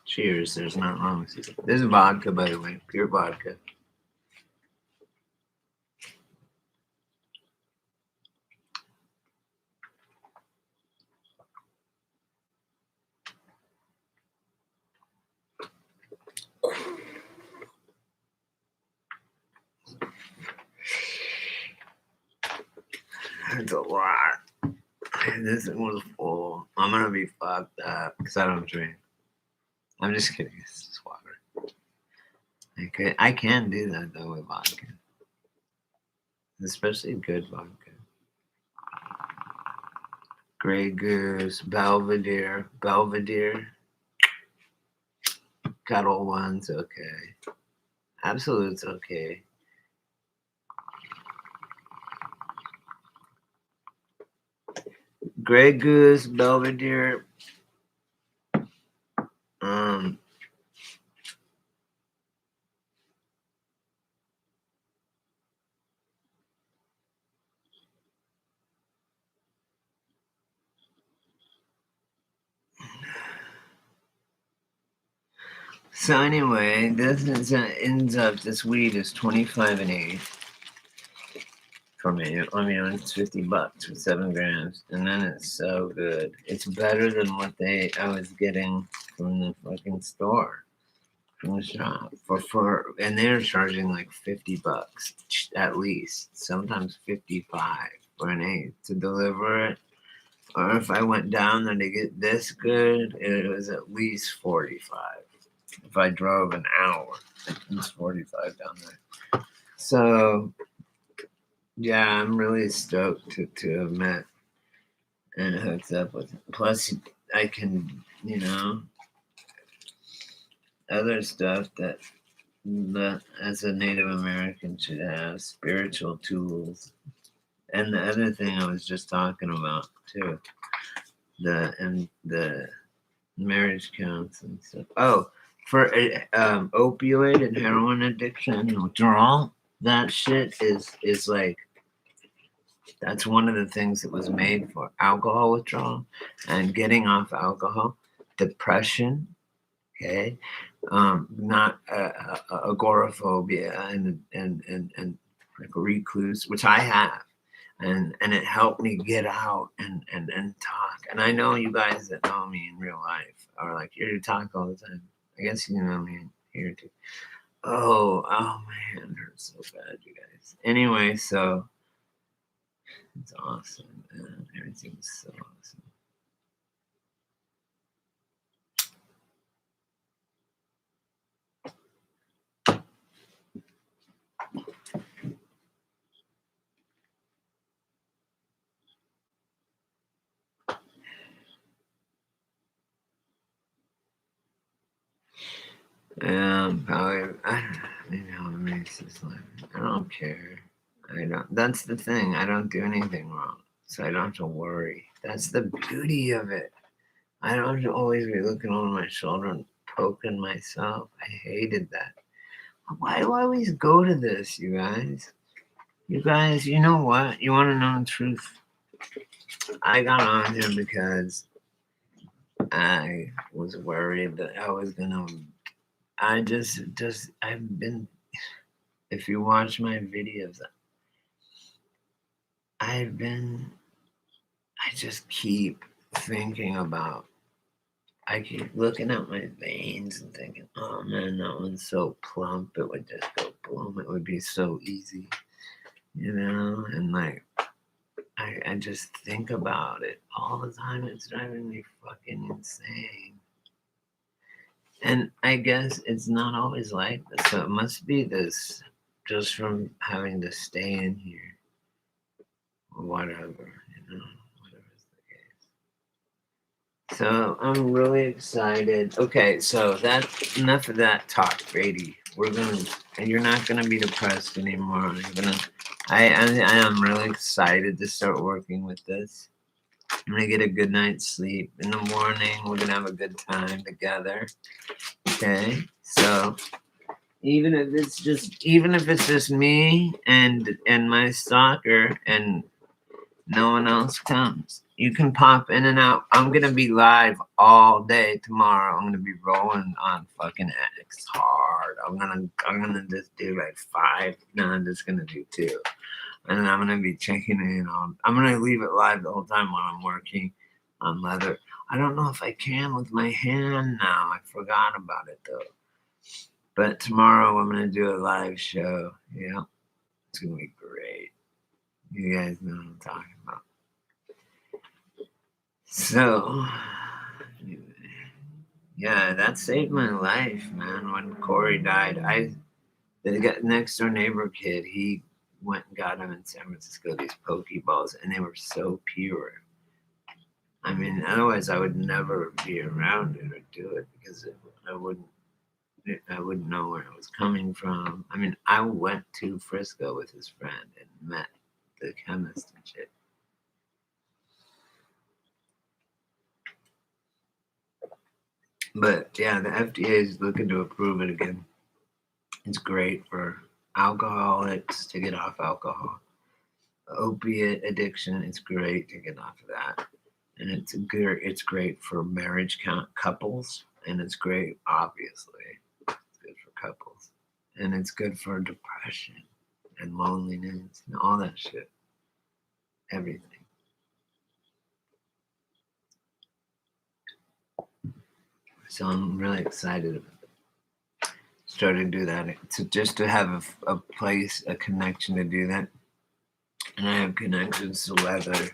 A: Cheers. There's nothing wrong with it. This is vodka, by the way. Pure vodka. That's a lot. This was full. I'm gonna be fucked up because I don't drink. I'm just kidding. It's just water. I can do that though with vodka, especially good vodka. Grey Goose, Belvedere, Kettle One's okay. Absolute's okay. Grey Goose, Belvedere. So anyway, this ends up this weed is 25 an eighth for me. I mean, it's $50 for 7 grams, and then it's so good. It's better than what I was getting from the fucking store, from the shop and they're charging like $50 at least, sometimes 55 for an eighth to deliver it. Or if I went down there to get this good, it was at least 45. If I drove an hour, it's 45 down there. So yeah, I'm really stoked to have met and hooked up with him. Plus, I can, other stuff that as a Native American should have spiritual tools. And the other thing I was just talking about too, the marriage counseling stuff. Oh, for opioid and heroin addiction and withdrawal, that shit is like that's one of the things that was made for alcohol withdrawal and getting off alcohol, depression. Okay, not agoraphobia and like a recluse, which I have, and it helped me get out and talk. And I know you guys that know me in real life are like, you talk all the time. I guess you know me here too. Oh, my hand hurts so bad, you guys. Anyway, so it's awesome, man. Everything's so awesome. Probably, I don't know, maybe I'll erase this life. I don't care. I don't, that's the thing. I don't do anything wrong. So I don't have to worry. That's the beauty of it. I don't have to always be looking over my shoulder and poking myself. I hated that. Why do I always go to this, you guys? You guys, you know what? You want to know the truth? I got on here because I was worried that I was gonna. I've been. If you watch my videos, I just keep thinking about. I keep looking at my veins and thinking, oh man, that one's so plump. It would just go boom. It would be so easy, And like, I just think about it all the time. It's driving me fucking insane. And I guess it's not always like this. So it must be this just from having to stay in here or whatever, whatever is the case. So I'm really excited. Okay, so that's enough of that talk, Brady. You're not gonna be depressed anymore. I am really excited to start working with this. I'm gonna get a good night's sleep in the morning. We're gonna have a good time together. Okay, so even if it's just me and my stalker and no one else comes, you can pop in and out. I'm gonna be live all day tomorrow. I'm gonna be rolling on fucking X hard. I'm gonna just do like 5. No, I'm just gonna do 2. And then I'm gonna be checking in on. I'm gonna leave it live the whole time while I'm working on leather. I don't know if I can with my hand now. I forgot about it though. But tomorrow I'm gonna do a live show. Yeah, it's gonna be great. You guys know what I'm talking about. So, yeah, that saved my life, man. When Corey died, the next door neighbor kid, he went and got him in San Francisco these Pokeballs, and they were so pure. I mean, otherwise I would never be around it or do it because I wouldn't know where it was coming from. I mean, I went to Frisco with his friend and met the chemist and shit. But yeah, the FDA is looking to approve it again. It's great for alcoholics to get off alcohol. Opiate addiction, it's great to get off of that. And it's great for marriage couples, and it's great, obviously. It's good for couples. And it's good for depression and loneliness and all that shit. Everything. So I'm really excited about it. Started to do that. Just to have a place, a connection to do that. And I have connections to leather.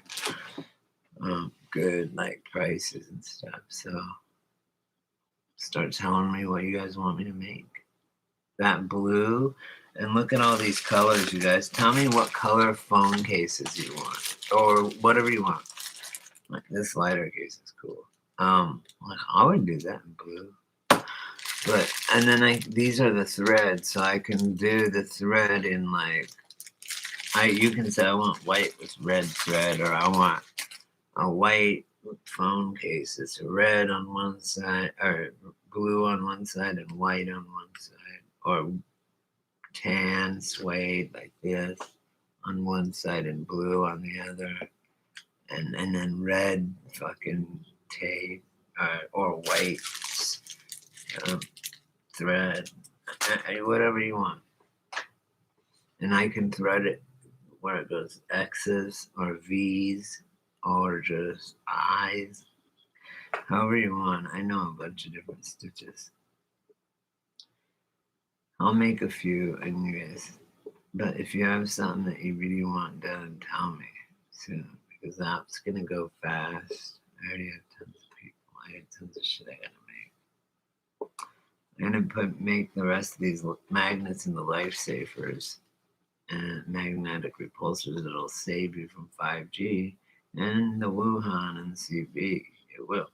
A: good like prices and stuff. So start telling me what you guys want me to make. That blue, and look at all these colors, you guys. Tell me what color phone cases you want, or whatever you want. Like this lighter case is cool. Like I would do that in blue. But and then these are the threads, so I can do the thread in like you can say I want white with red thread, or I want a white phone case. It's red on one side, or blue on one side, and white on one side, or tan suede like this on one side and blue on the other, and then red fucking tape or white thread, whatever you want. And I can thread it where it goes X's or V's or just I's, however you want. I know a bunch of different stitches. I'll make a few, and you guys. But if you have something that you really want done, tell me soon, because that's gonna go fast. I already have tons of people. I have tons of shit I gotta make. I'm gonna make the rest of these magnets in the lifesavers and magnetic repulsors that'll save you from 5G and the Wuhan and CB. It will.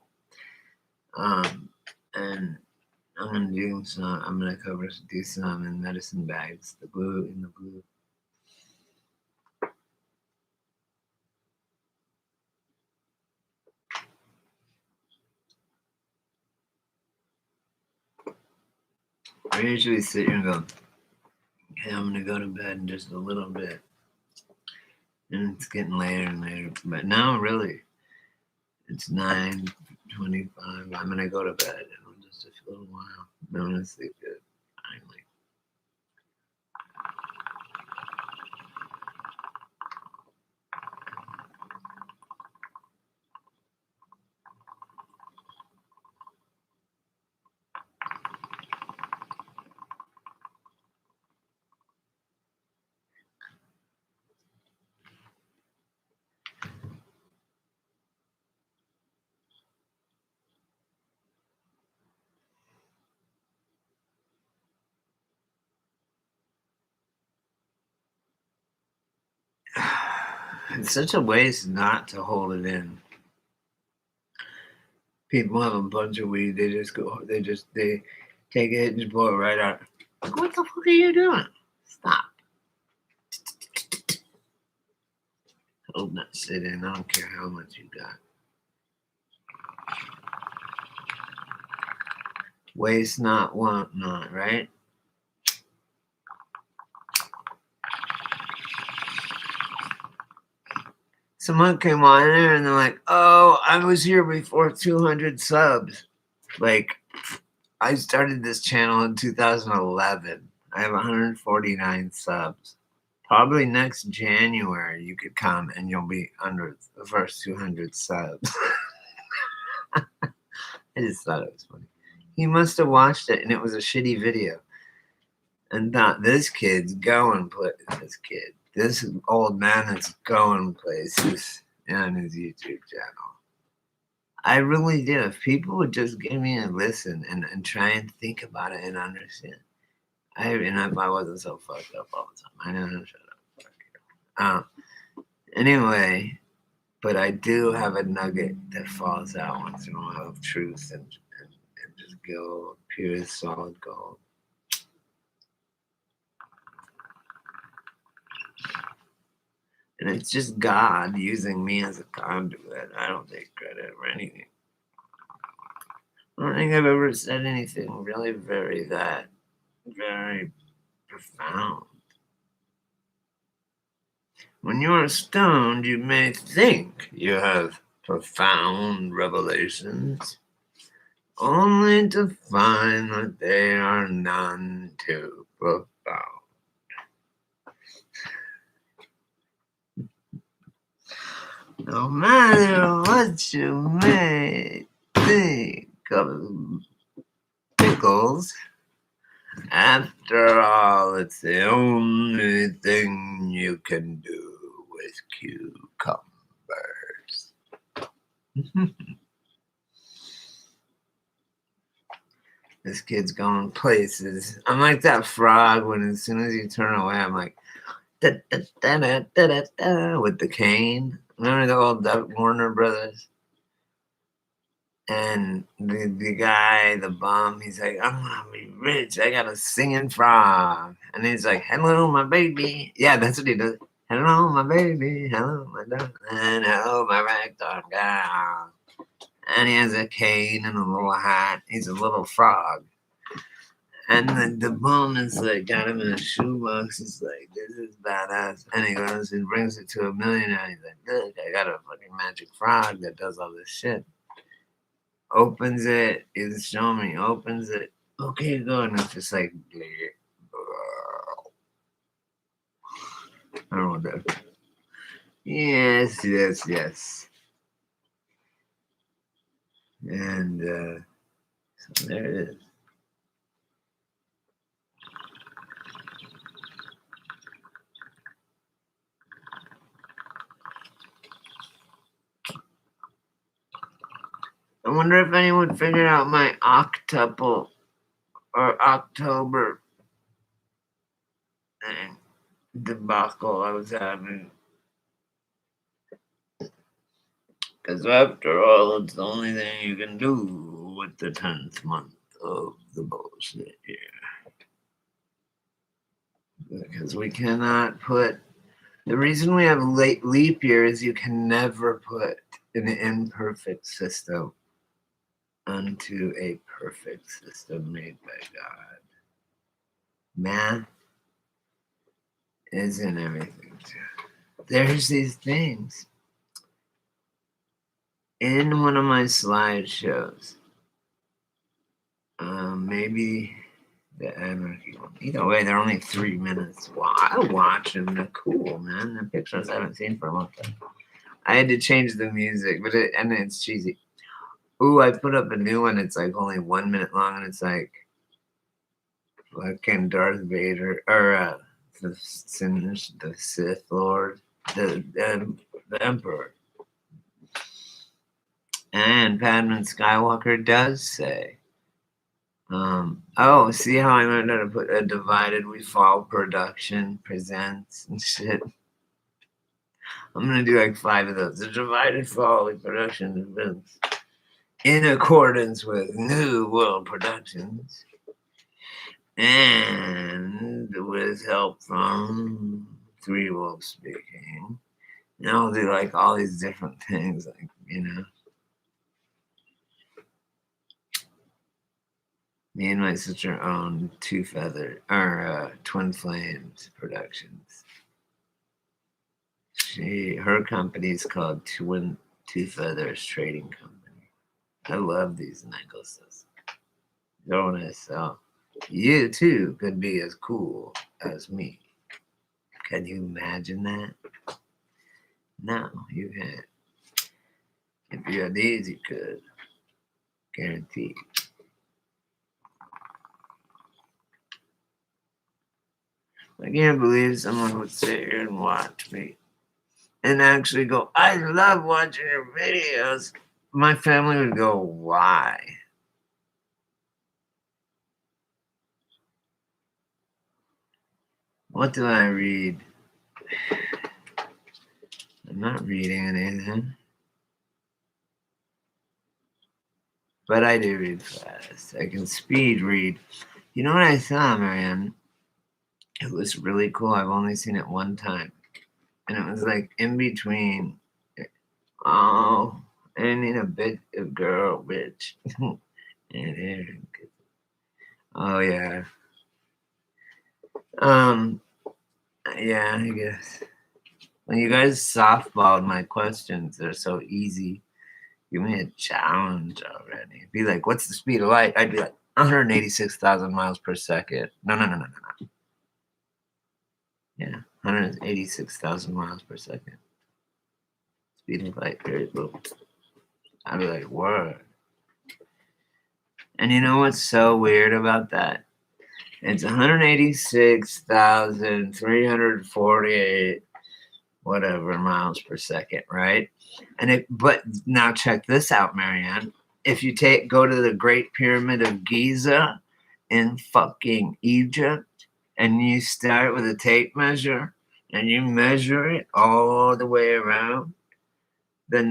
A: And I'm gonna do some. I'm gonna do some in medicine bags. The blue in the blue. I usually sit here and go, okay, I'm gonna go to bed in just a little bit, and it's getting later and later. But now, really, it's 9:25. I'm gonna go to bed in just a little while. I'm gonna sleep good. Finally. It's such a waste not to hold it in. People have a bunch of weed. They take it and just blow it right out. Like, what the fuck are you doing? Stop. Hold that shit in. I don't care how much you got. Waste not, want not, right? Someone came on there and they're like, oh, I was here before 200 subs. Like, I started this channel in 2011. I have 149 subs. Probably next January you could come and you'll be under the first 200 subs. I just thought it was funny. He must have watched it and it was a shitty video and thought this kid's going places. This old man is going places on his YouTube channel. I really do. If people would just give me a listen and try and think about it and understand. If I wasn't so fucked up all the time. I know, shut up. Anyway, but I do have a nugget that falls out once in a while of truth and just gold, pure solid gold. And it's just God using me as a conduit. I don't take credit for anything. I don't think I've ever said anything really very profound. When you are stoned, you may think you have profound revelations, only to find that they are none too profound. No matter what you may think of pickles, after all, it's the only thing you can do with cucumbers. This kid's going places. I'm like that frog when as soon as you turn away, I'm like, da, da, da, da, da, da, da, with the cane. Remember the old Warner Brothers? And the guy, the bum, he's like, I'm gonna be rich. I got a singing frog. And he's like, hello, my baby. Yeah, that's what he does. Hello, my baby. Hello, my darling. Hello, my ragdoll gal. And he has a cane and a little hat. He's a little frog. And the bum is like, got him in a shoebox. He's like, this is badass. And he goes and brings it to a millionaire. He's like, look, I got a fucking magic frog that does all this shit. Opens it. He's showing me. Opens it. Okay, go. And it's just like, I don't know. Yes, yes, yes. And so there it is. I wonder if anyone figured out my octuple or October debacle I was having. Because after all, it's the only thing you can do with the 10th month of the bullshit year. Because we cannot put. The reason we have late leap year is you can never put an imperfect system unto a perfect system made by God. Math is in everything too. There's these things. In one of my slideshows, maybe the anarchy one. Either way, they're only 3 minutes. Wow, I watch them. They're cool, man. The pictures I haven't seen for a long time. I had to change the music, but it's cheesy. Ooh, I put up a new one. It's like only 1 minute long, and it's like fucking Darth Vader or the Sith Lord, the Emperor. And Padman Skywalker does say, see how I learned how to put a divided we fall production presents and shit. I'm gonna do like 5 of those. The divided fall production events in accordance with New World Productions and with help from Three Wolves Speaking. And I'll do like all these different things, like, you know. Me and my sister own Twin Flames Productions. Her company is called Two Feathers Trading Company. I love these necklaces. Don't I sell? You too could be as cool as me. Can you imagine that? No, you can't. If you had these, you could. Guaranteed. I can't believe someone would sit here and watch me and actually go, I love watching your videos. My family would go, why? What do I read? I'm not reading anything. But I do read fast. I can speed read. You know what I saw, Marianne? It was really cool. I've only seen it one time. And it was like in between. Oh, I need a bit of girl, bitch. Oh, yeah. Yeah, I guess. When you guys softballed my questions, they're so easy. Give me a challenge already. Be like, what's the speed of light? I'd be like, 186,000 miles per second. No. Yeah, 186,000 miles per second. Speed of light, very little. I'd be like, word. And you know what's so weird about that? It's 186,348 whatever miles per second, right? But now check this out, Marianne. If you go to the Great Pyramid of Giza in fucking Egypt, and you start with a tape measure and you measure it all the way around, the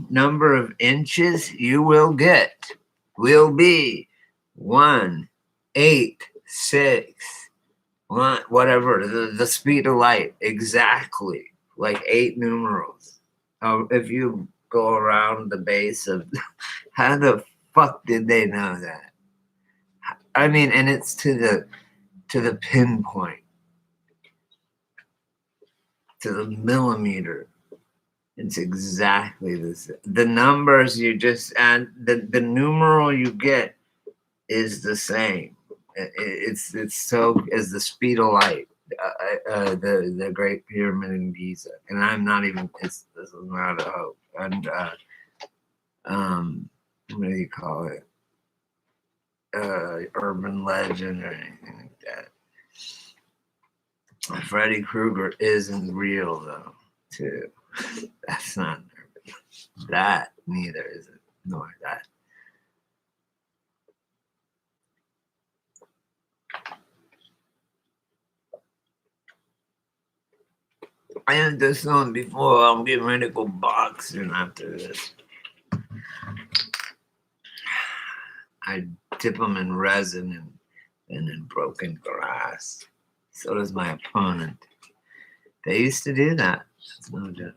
A: number of inches you will get will be 186, whatever, the speed of light, exactly, like 8 numerals. If you go around the base of, how the fuck did they know that? I mean, and it's to the pinpoint, to the millimeter. It's exactly this. The numbers you just add, the numeral you get is the same. It's so as the speed of light. The Great Pyramid in Giza, and I'm not even. This is not a hope. And what do you call it? Urban legend or anything like that. Freddy Krueger isn't real though, too. That's not urban. That neither is it, nor that. I had this on before. I'm getting ready to go boxing after this. I dip them in resin and in broken glass. So does my opponent. They used to do that. It's no joke.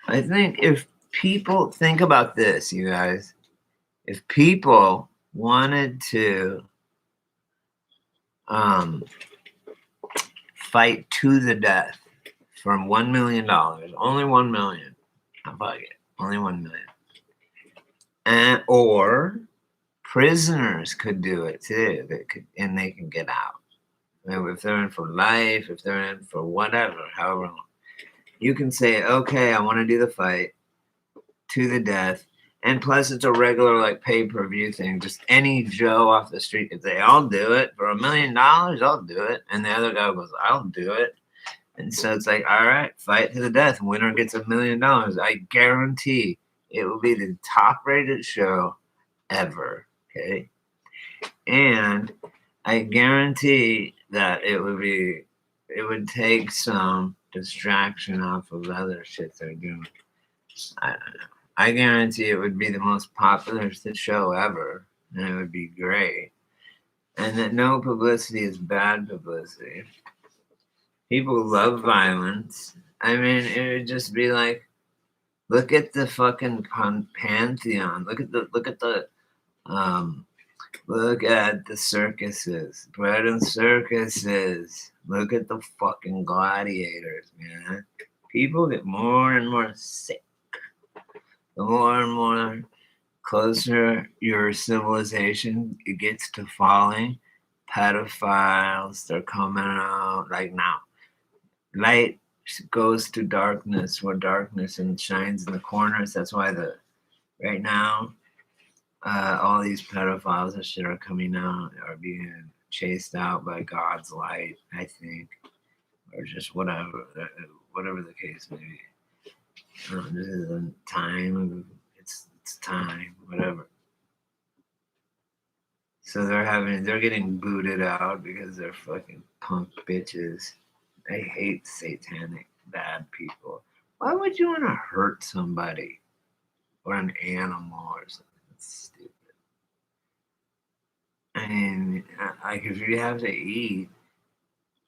A: I think if people think about this, you guys, if people wanted to fight to the death for $1 million, only 1 million, I'll fuck it, only 1 million, or prisoners could do it too. And they can get out. If they're in for life, if they're in for whatever, however long, you can say, okay, I want to do the fight to the death. And plus, it's a regular like pay-per-view thing. Just any Joe off the street could say, I'll do it for $1 million. I'll do it. And the other guy goes, I'll do it. And so it's like, all right, fight to the death. Winner gets $1 million. I guarantee it will be the top-rated show ever. Okay. And I guarantee that it would take some distraction off of other shit they're doing. I don't know. I guarantee it would be the most popular show ever, and it would be great. And that no publicity is bad publicity. People love violence. I mean, it would just be like, look at the fucking pantheon. Look at the circuses, bread and circuses. Look at the fucking gladiators, man. People get more and more sick. The more and more closer your civilization it gets to falling, pedophiles, they're coming out. Like now, light goes to darkness, where darkness and shines in the corners. That's why right now, all these pedophiles and shit are coming out, are being chased out by God's light, I think, or just whatever the case may be. This is a time. It's time, whatever. So they're getting booted out because they're fucking punk bitches. I hate satanic bad people. Why would you want to hurt somebody or an animal or something? That's stupid. I mean, like if you have to eat,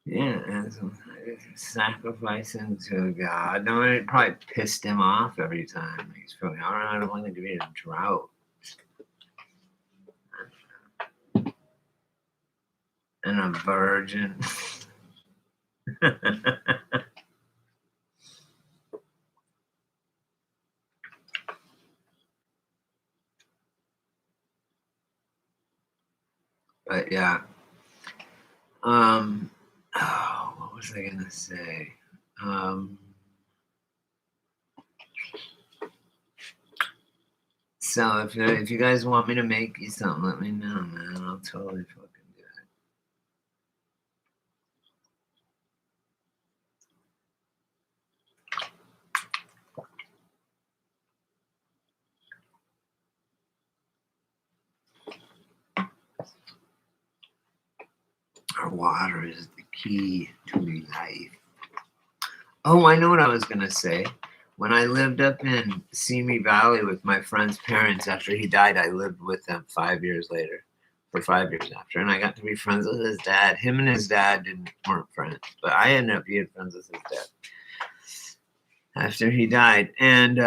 A: yeah, and sacrificing to God. No, it probably pissed him off every time. He's probably, all right, I don't want to be in a drought. And a virgin. But yeah. What was I gonna say? So if you guys want me to make you something, let me know, man. I'll totally fucking do Our water is the key to life. Oh, I know what I was going to say. When I lived up in Simi Valley with my friend's parents after he died, I lived with them 5 years later, for 5 years after. And I got to be friends with his dad. Him and his dad weren't friends, but I ended up being friends with his dad after he died. And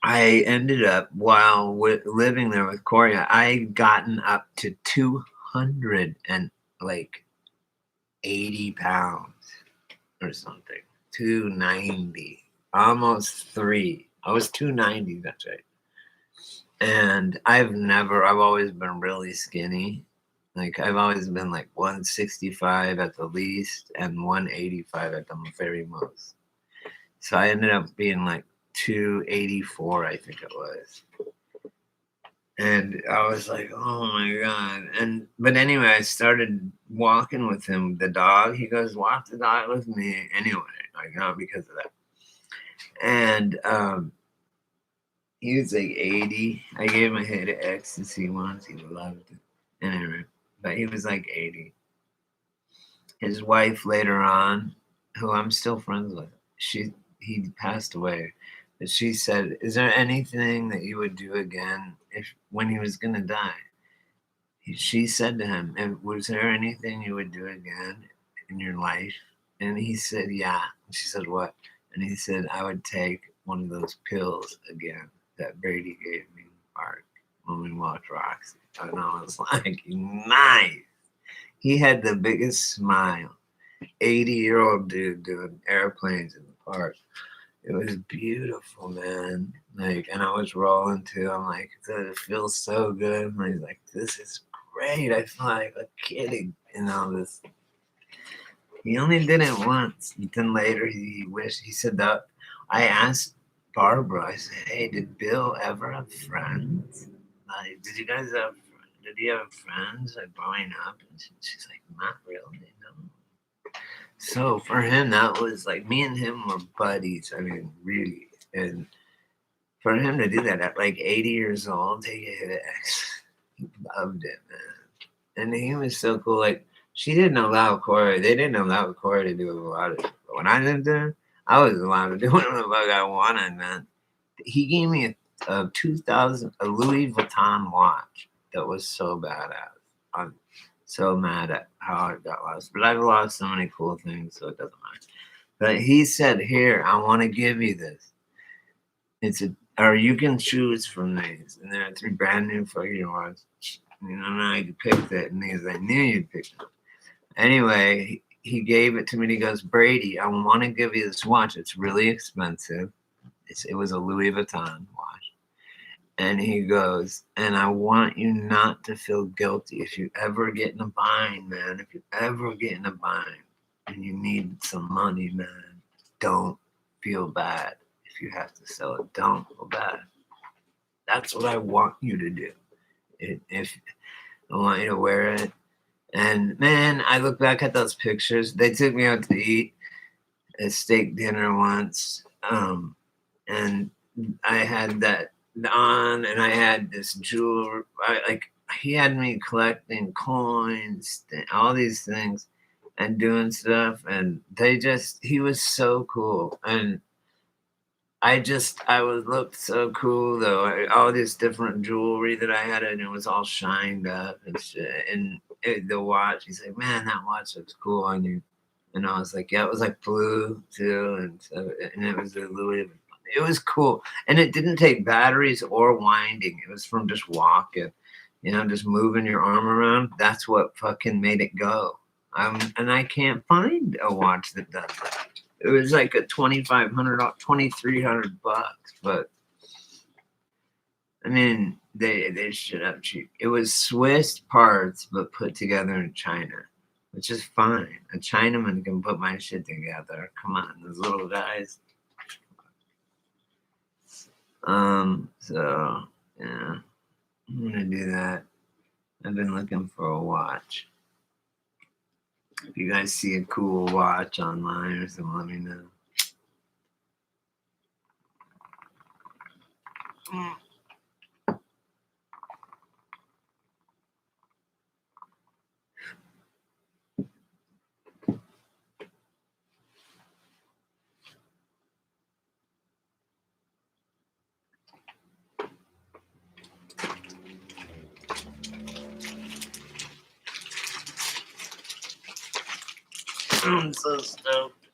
A: I ended up, while living there with Corey, I had gotten up to 280 pounds or something. 290, almost 3. I was 290, that's right. And I've always been really skinny. Like, I've always been like 165 at the least and 185 at the very most. So I ended up being like 284, I think it was. And I was like, oh my God. But anyway, I started walking with him, the dog. He goes, walk the dog with me anyway. Like, not because of that. And he was like 80. I gave him a hit of ecstasy once. He loved it. Anyway, but he was like 80. His wife later on, who I'm still friends with, he passed away. But she said, is there anything that you would do again when he was gonna die? She said to him, was there anything you would do again in your life? And he said, yeah. And she said, what? And he said, I would take one of those pills again that Brady gave me in the park when we walked Roxy. And I was like, nice. He had the biggest smile. 80-year-old dude doing airplanes in the park. It was beautiful, man. Like, and I was rolling too. I'm like, it feels so good. And he's like, this is great. I feel like a kid in all this. He only did it once. But then later he said that. I asked Barbara, I said, hey, did Bill ever have friends? Like, did he have friends like growing up? And she's like, not really, no. So for him, that was like, me and him were buddies. I mean, really. And for him to do that at like 80 years old, take a hit of X, he loved it, man. And he was so cool. Like, they didn't allow Corey to do a lot of shit. But when I lived there, I was allowed to do whatever the fuck I wanted, man. He gave me a 2000, a Louis Vuitton watch that was so badass. I'm so mad at how I got lost. But I've lost so many cool things, so it doesn't matter. But he said, here, I want to give you this. Or you can choose from these. And there are 3 brand new fucking ones. You know, and I picked it, and I knew you'd pick it. Anyway, he gave it to me, and he goes, Brady, I want to give you this watch. It's really expensive. It was a Louis Vuitton watch. And he goes, and I want you not to feel guilty if you ever get in a bind, man. If you ever get in a bind and you need some money, man, don't feel bad. If you have to sell it, don't feel bad. That's what I want you to do. If I want you to wear it. And man, I look back at those pictures. They took me out to eat a steak dinner once. And I had that on, and I had this jewelry. He had me collecting coins, all these things, and doing stuff. And he was so cool. And I looked so cool though. All this different jewelry that I had, and it was all shined up and shit. And the watch, he's like, man, that watch looks cool on you. And I was like, yeah, it was like blue too, and it was a Louis. It was cool, and it didn't take batteries or winding. It was from just walking, just moving your arm around. That's what fucking made it go. And I can't find a watch that does that. It was like a $2,300, but I mean, they shit up cheap. It was Swiss parts, but put together in China, which is fine. A Chinaman can put my shit together. Come on, those little guys. So yeah, I'm gonna do that. I've been looking for a watch. If you guys see a cool watch online or something, let me know. I'm so stoked.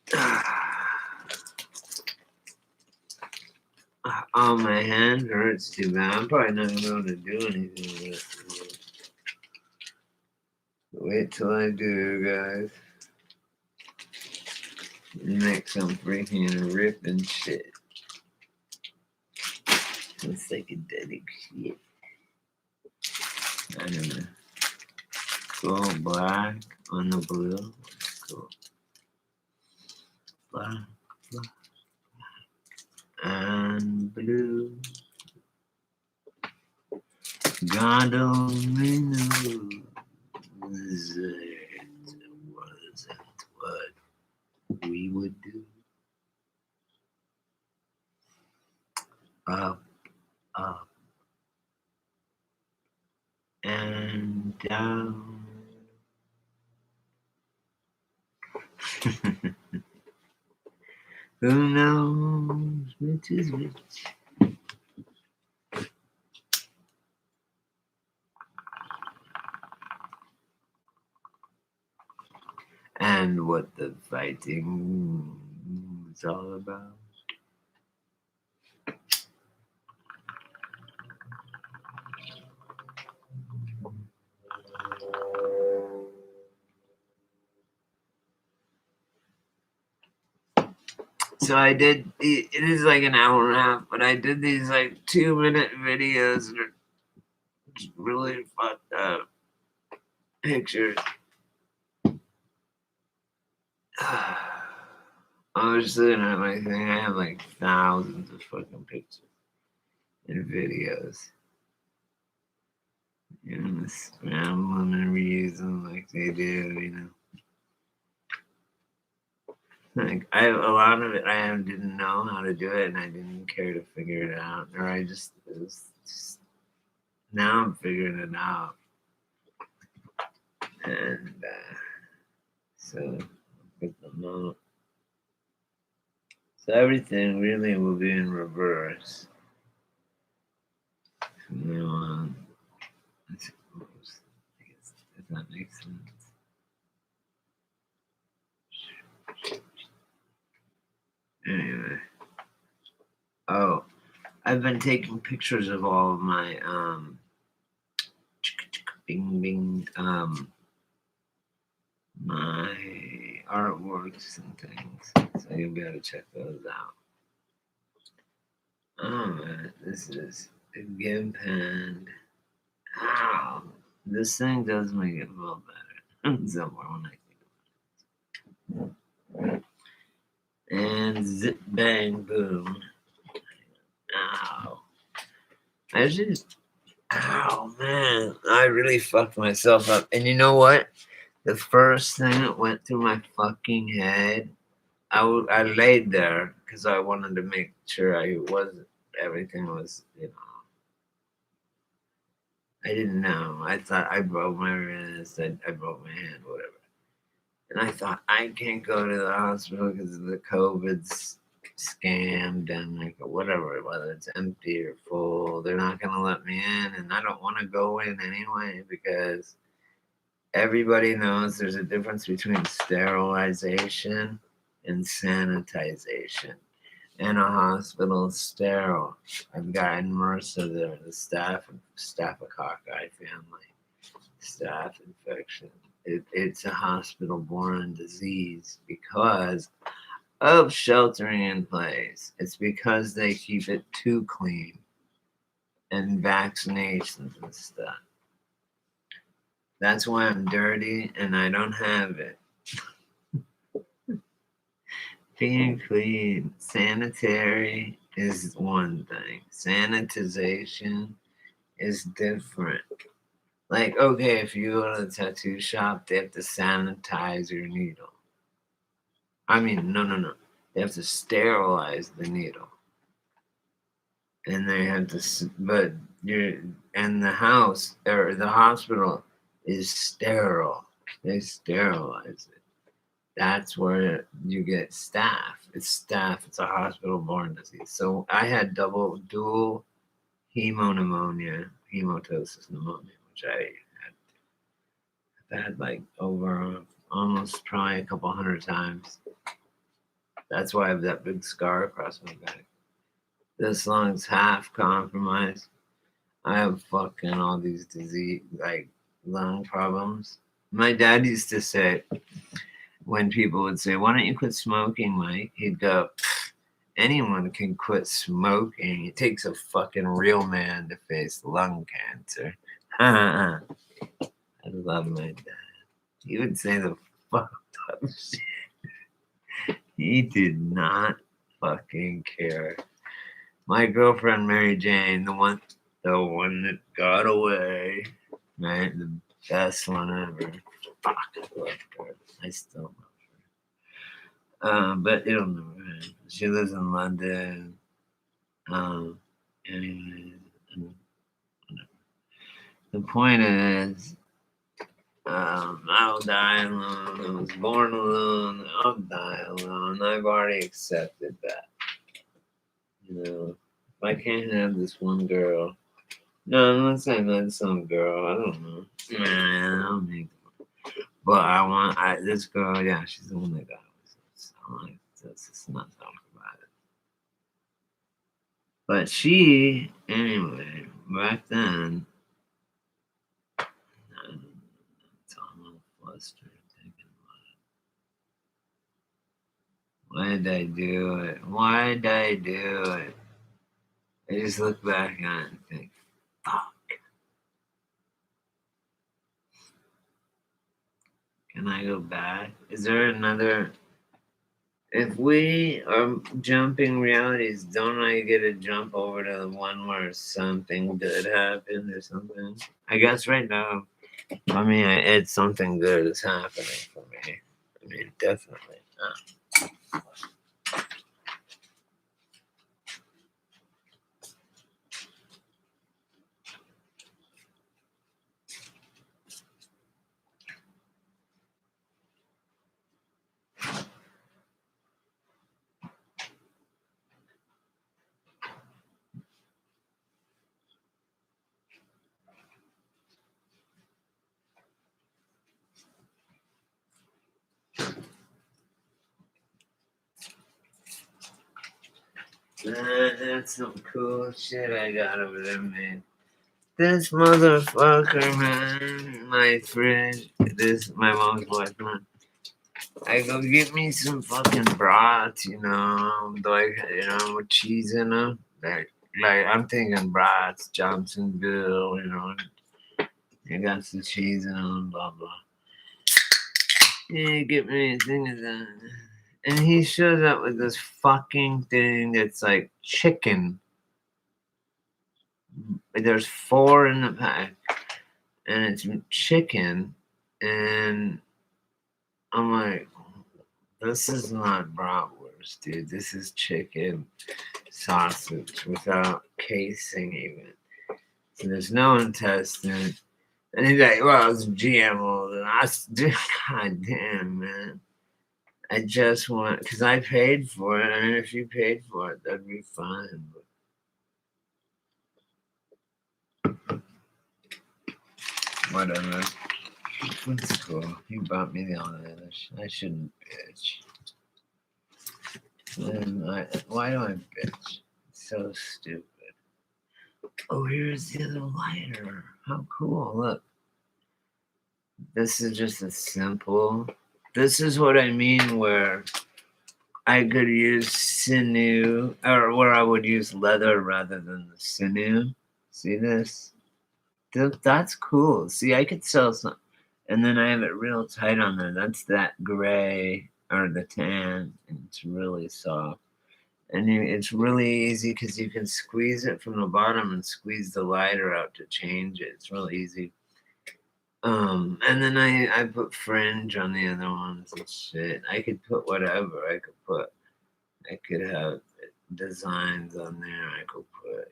A: Oh, my hand hurts too bad. I'm probably not gonna be able to do anything with it. Wait till I do, guys. Make some freaking ripping shit. Some psychedelic shit. I don't know. Cool, black on the blue. Cool. Black, black, and blue. God only knows it wasn't what we would do. Up, up, and down. Who knows which is which? And what the fighting is all about. So I did, it is like an hour and a half, but I did these like 2-minute videos that are really fucked up pictures. I was looking at my thing, I have like thousands of fucking pictures and videos. You know, scrambling and reuse them like they do, you know. Like a lot of it I didn't know how to do it and I didn't care to figure it out. Or it was just now I'm figuring it out. And so put them out. So everything really will be in reverse from now on. I suppose. I guess if that makes sense. Anyway. Oh, I've been taking pictures of all of my bing bing my artworks and things. So you'll be able to check those out. Oh man, this is a GIMP hand. Ow. This thing does make it feel better. Somewhere when I think of it. And zip bang boom. Ow. I just, ow man, I really fucked myself up. And you know what? The first thing that went through my fucking head, I laid there because I wanted to make sure everything was, you know. I didn't know. I thought I broke my wrist, I broke my hand, whatever. And I thought, I can't go to the hospital because of the COVID's scammed and like whatever, whether it's empty or full, they're not going to let me in. And I don't want to go in anyway because everybody knows there's a difference between sterilization and sanitization. And a hospital is sterile. I've gotten MRSA there, the Staphylococci family, staph infection. It's a hospital-borne disease because of sheltering in place. It's because they keep it too clean and vaccinations and stuff. That's why I'm dirty and I don't have it. Being clean, sanitary is one thing. Sanitization is different. Like, okay, if you go to the tattoo shop, they have to sanitize your needle. I mean, no. They have to sterilize the needle. And they have to, but and the house or the hospital is sterile. They sterilize it. That's where you get staph. It's staph. It's a hospital-borne disease. So I had dual hemopneumatosis pneumonia, which I had like over almost probably a couple hundred times. That's why I have that big scar across my back. This lung's half compromised. I have fucking all these disease, like lung problems. My dad used to say, when people would say, "Why don't you quit smoking, Mike?" He'd go, "Anyone can quit smoking. It takes a fucking real man to face lung cancer." I love my dad. He would say the fucked up shit. He did not fucking care. My girlfriend Mary Jane, the one that got away, right? The best one ever. Fuck, I love her. I still love her. But it'll never end. She lives in London. Anyway, the point is, I'll die alone. I was born alone. I'll die alone. I've already accepted that. You know, if I can't have this one girl, no, unless I met some girl, I don't know. Man, I'll make it. But this girl, yeah, she's the one that got me. So I'm like, let's just not talk about it. But she, anyway, back then, I'm all flustered thinking about it. Why did I do it? Why did I do it? I just look back on it and think, fuck. Can I go back? Is there another? If we are jumping realities, don't I get to jump over to the one where something good happened or something? I guess right now, I mean, it's something good is happening for me. I mean, definitely. That's some cool shit I got over there, man. This motherfucker, man. My fridge. My mom's boyfriend. I go get me some fucking brats, with cheese in them. Like I'm thinking brats, Johnsonville, you got some cheese in them, blah blah. Yeah, get me a thing of that. And he shows up with this fucking thing that's like chicken. There's 4 in the pack, and it's chicken, and I'm like, this is not bratwurst, dude. This is chicken sausage without casing even. So there's no intestine. And he's like, well, it's GMO. And I said, God damn, man. I just want, because I paid for it. I mean, if you paid for it, that'd be fine. But whatever. It's cool. You bought me the honors. I shouldn't bitch. Why do I bitch? It's so stupid. Oh, here's the other lighter. How cool. Look. This is just a simple. This is what I mean where I could use sinew, or where I would use leather rather than the sinew. See this? That's cool. See, I could sell some. And then I have it real tight on there. That's that gray or the tan. And it's really soft. And it's really easy because you can squeeze it from the bottom and squeeze the lighter out to change it. It's real easy. And then I put fringe on the other ones and shit. I could put whatever. I could have designs on there. I could put,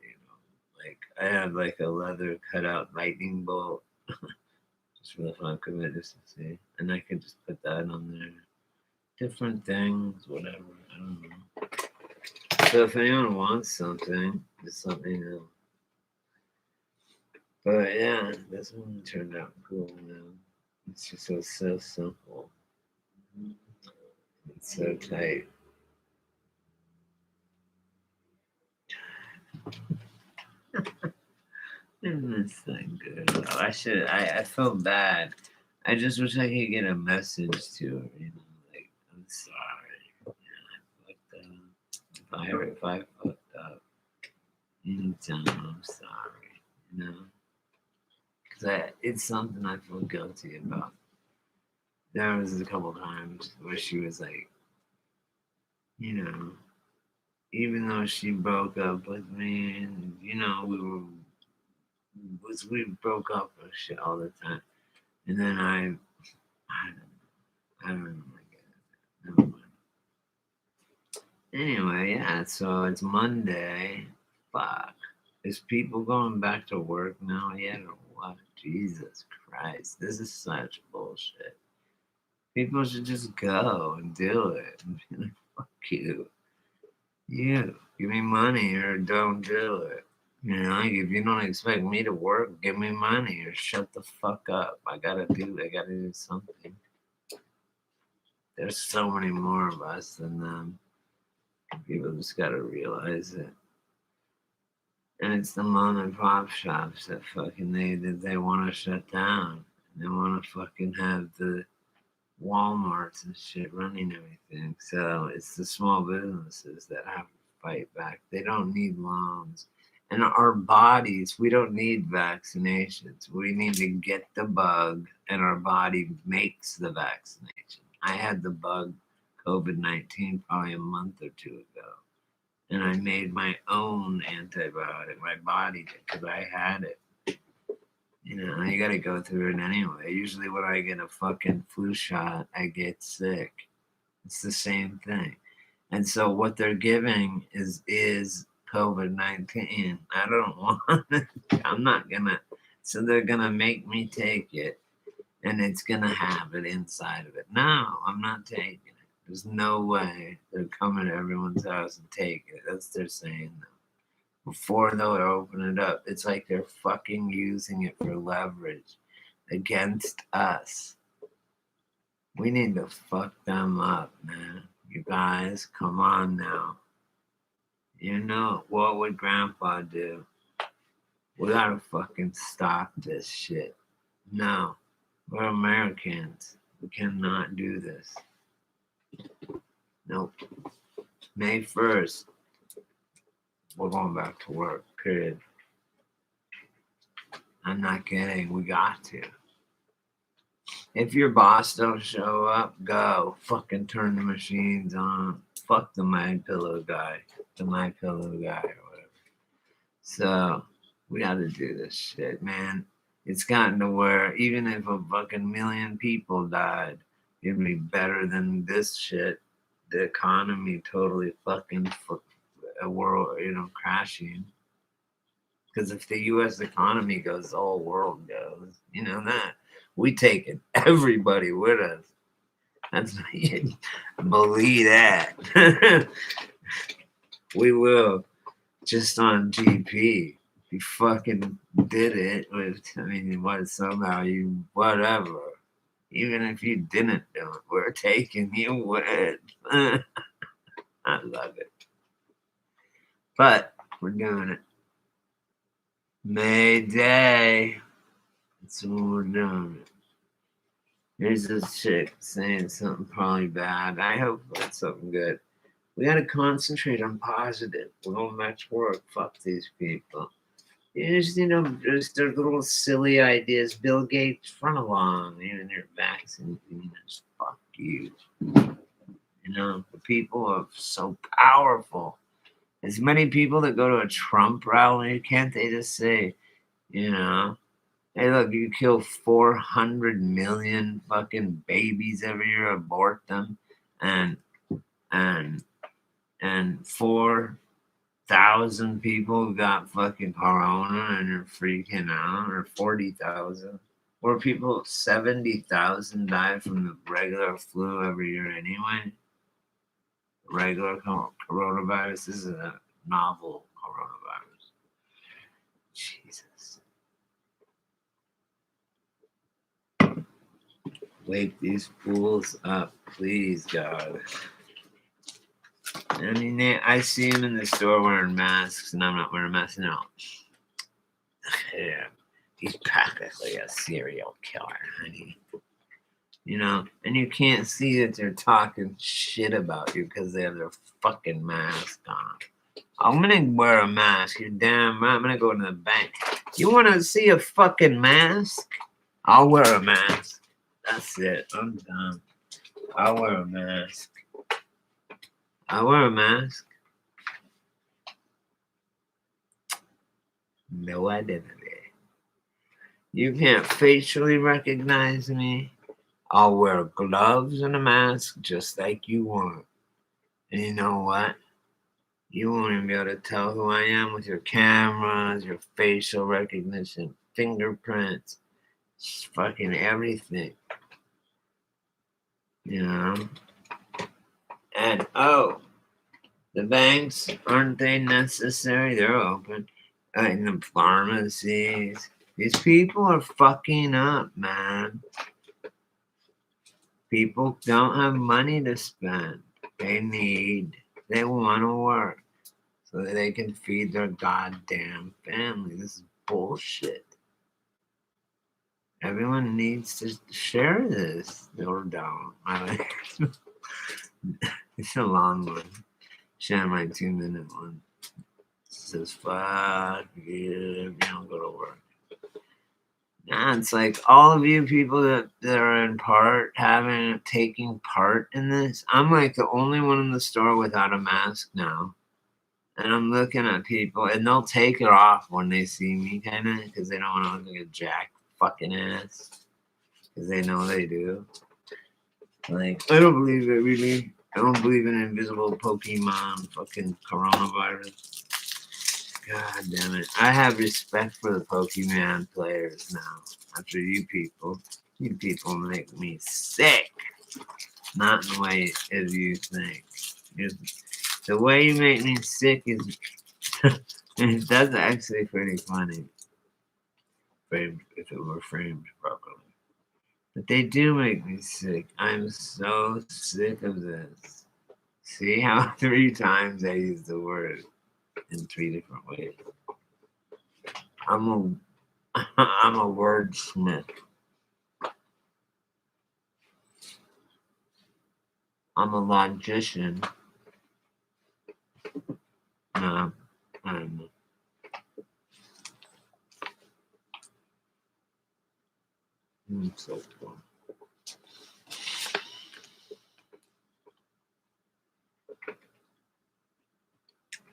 A: like I have like a leather cutout lightning bolt. Just for the fuck of it, just to see. And I could just put that on there. Different things, whatever. I don't know. So if anyone wants something, just let me know. But yeah, this one turned out cool, man. It's just so simple. It's so tight. It's not good. Oh, I feel bad. I just wish I could get a message to her, like, I'm sorry. I fucked up. If I fucked up, anytime, I'm sorry, Because it's something I feel guilty about. There was a couple times where she was like, you know, even though she broke up with me, and we broke up and shit all the time, and then I don't know, never mind. Anyway, yeah, so it's Monday. Fuck. Is people going back to work now yet or what? Jesus Christ. This is such bullshit. People should just go and do it and be like, fuck you. You. Give me money or don't do it. If you don't expect me to work, give me money or shut the fuck up. I gotta do something. There's so many more of us than them. People just gotta realize it. And it's the mom and pop shops that fucking they want to shut down. They want to fucking have the Walmarts and shit running everything. So it's the small businesses that have to fight back. They don't need loans. And our bodies, we don't need vaccinations. We need to get the bug, and our body makes the vaccination. I had the bug, COVID-19, probably a month or two ago. And I made my own antibiotic. My body did, because I had it. You gotta go through it anyway. Usually when I get a fucking flu shot, I get sick. It's the same thing. And so what they're giving is COVID-19. I don't want it. I'm not gonna. So they're gonna make me take it, and it's gonna have it inside of it. No, I'm not taking it. There's no way they're coming to everyone's house and take it. That's what they're saying. Before they'll open it up, it's like they're fucking using it for leverage against us. We need to fuck them up, man. You guys, come on now. What would Grandpa do? We gotta fucking stop this shit. No, we're Americans. We cannot do this. Nope. May 1st, we're going back to work, period. I'm not kidding. We got to. If your boss don't show up, go. Fucking turn the machines on. Fuck the MyPillow guy. The MyPillow guy or whatever. So, we got to do this shit, man. It's gotten to where even if a fucking million people died, it'd be better than this shit. The economy totally fucking a world, crashing. Because if the U.S. economy goes, the whole world goes. You know that. We taking everybody with us. That's you believe that. We will. Just on GP. You fucking did it with, somehow you, whatever. Even if you didn't do it, we're taking you with. I love it. But we're doing it. May Day. That's what we're doing. Here's this chick saying something probably bad. I hope it's something good. We gotta concentrate on positive. We're going back to work. Fuck these people. Just their little silly ideas. Bill Gates, run along. Even your vaccine. Fuck you. The people are so powerful. As many people that go to a Trump rally, can't they just say, hey, look, you kill 400 million fucking babies every year, abort them, and 4,000 people got fucking corona and are freaking out, or 40,000. Or 70,000 die from the regular flu every year anyway. Regular coronavirus. This is a novel coronavirus. Jesus. Wake these fools up, please, God. I mean, I see them in the store wearing masks, and I'm not wearing a mask. No. Yeah. He's practically a serial killer, honey. You know, and you can't see that they're talking shit about you because they have their fucking mask on. I'm gonna wear a mask. You're damn right. I'm gonna go to the bank. You wanna see a fucking mask? I'll wear a mask. That's it. I'm done. I'll wear a mask. I wear a mask. No identity. You can't facially recognize me. I'll wear gloves and a mask just like you want. And you know what? You won't even be able to tell who I am with your cameras, your facial recognition, fingerprints, fucking everything. You know? And oh, the banks, aren't they necessary? They're open. And the pharmacies. These people are fucking up, man. People don't have money to spend. They want to work so that they can feed their goddamn family. This is bullshit. Everyone needs to share this or don't. It's a long one. Share my 2-minute one. It says, fuck you, don't go to work. Nah, it's like all of you people that are taking part in this. I'm like the only one in the store without a mask now. And I'm looking at people, and they'll take it off when they see me, kind of, because they don't want to look like a jack fucking ass. Because they know they do. Like, I don't believe it, really. I don't believe in invisible Pokemon fucking coronavirus. God damn it. I have respect for the Pokemon players now. After you people. You people make me sick. Not in the way as you think. The way you make me sick is that's actually pretty funny. Framed, if it were framed properly. But they do make me sick. I'm so sick of this. See how 3 times I use the word in 3 different ways. I'm a wordsmith. I'm a logician. I'm so cool.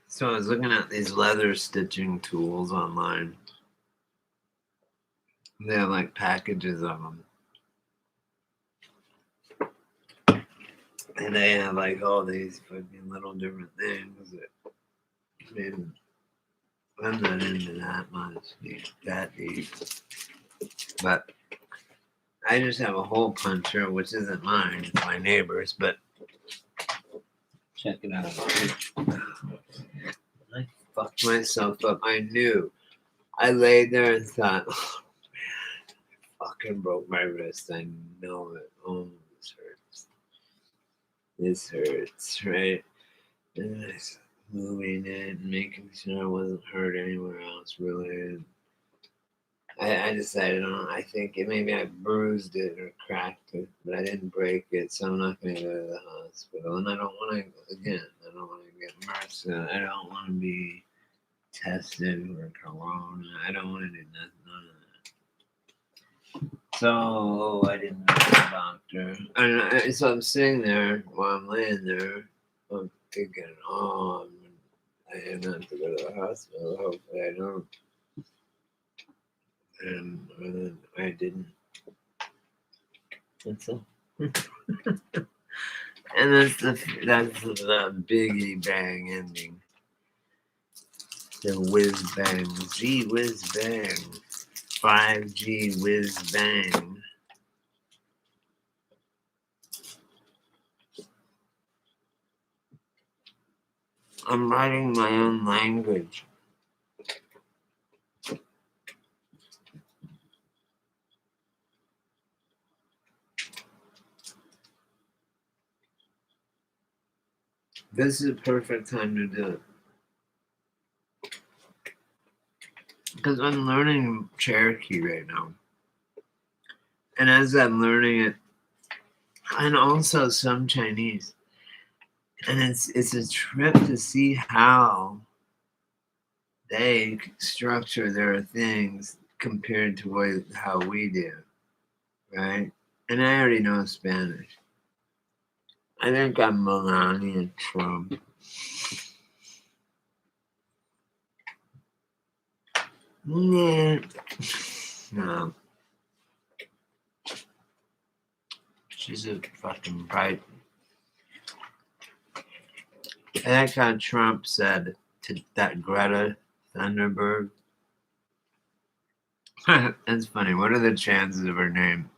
A: So I was looking at these leather stitching tools online. They have like packages of them. And they have like all these fucking little different things. I'm not into that much, that deep. But I just have a hole puncher, which isn't mine, it's my neighbor's, but check it out. I fucked myself up. I knew. I laid there and thought, oh man, I fucking broke my wrist. I know it. Oh, this hurts. This hurts, right? And I was moving it and making sure I wasn't hurt anywhere else, really. I decided on, I think maybe I bruised it or cracked it, but I didn't break it, so I'm not going to go to the hospital. And I don't want to, again, I don't want to get MRSA. I don't want to be tested for corona. I don't want to do none of that. So I didn't go to the doctor. And so I'm sitting there while I'm laying there. I'm thinking, oh, I have not to go to the hospital. Hopefully I don't. And I didn't. That's all. And that's the biggie bang ending. The whiz bang, G whiz bang, 5G whiz bang. I'm writing my own language. This is a perfect time to do it. Because I'm learning Cherokee right now. And as I'm learning it, and also some Chinese. And it's a trip to see how they structure their things compared to how we do, right? And I already know Spanish. I think I'm Melania Trump. Yeah. No. She's a fucking bright. I like how Trump said to that Greta Thunberg. That's funny. What are the chances of her name?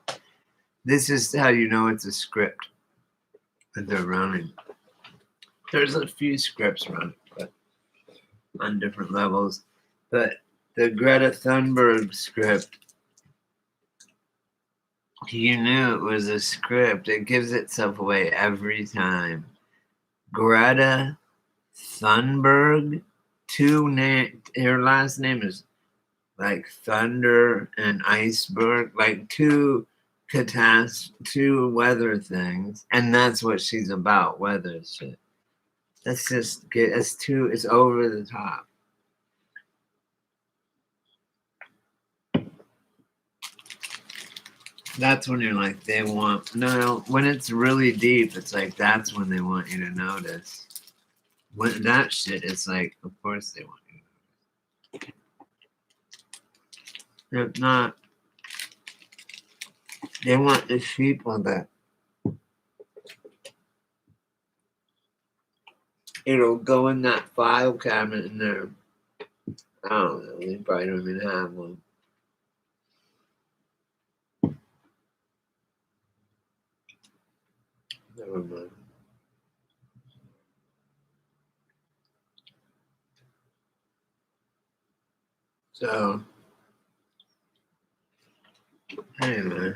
A: This is how you know it's a script that they're running. There's a few scripts running, but on different levels. But the Greta Thunberg script, you knew it was a script. It gives itself away every time. Greta Thunberg, her last name is like thunder and iceberg, like two weather things, and that's what she's about, weather shit. That's just it's over the top. That's when you're like, they want no. When it's really deep, it's like that's when they want you to notice. When that shit, it's like, of course they want you to notice. If not, they want the people that it'll go in that file cabinet in there. I don't know. They probably don't even have one. Never mind. So, anyway.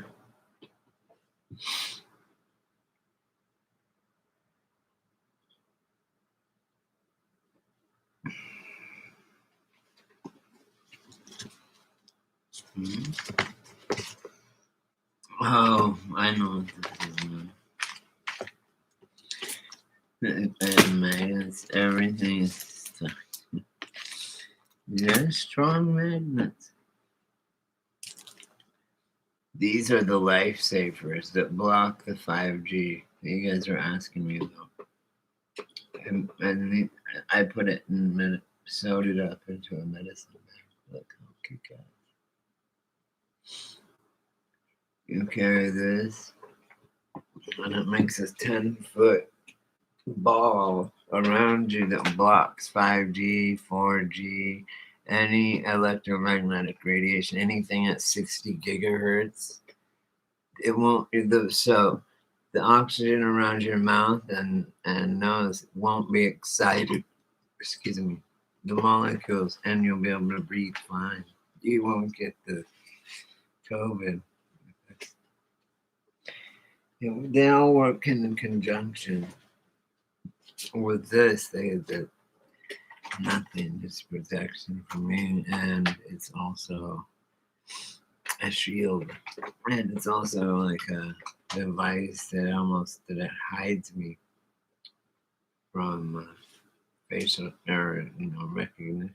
A: Oh, I know what this is. Magnets, everything is stuck. They're strong magnets. These are the lifesavers that block the 5G. You guys are asking me though. And I put it in, sewed it up into a medicine bag. Look how kick ass. You carry this, and it makes a 10-foot ball around you that blocks 5G, 4G, any electromagnetic radiation, anything at 60 gigahertz. It won't. So the oxygen around your mouth and nose won't be excited. Excuse me. The molecules, and you'll be able to breathe fine. You won't get the COVID. They all work in conjunction. With this, they get nothing, just protection for me, and it's also a shield, and it's also like a device that it hides me from facial or recognition.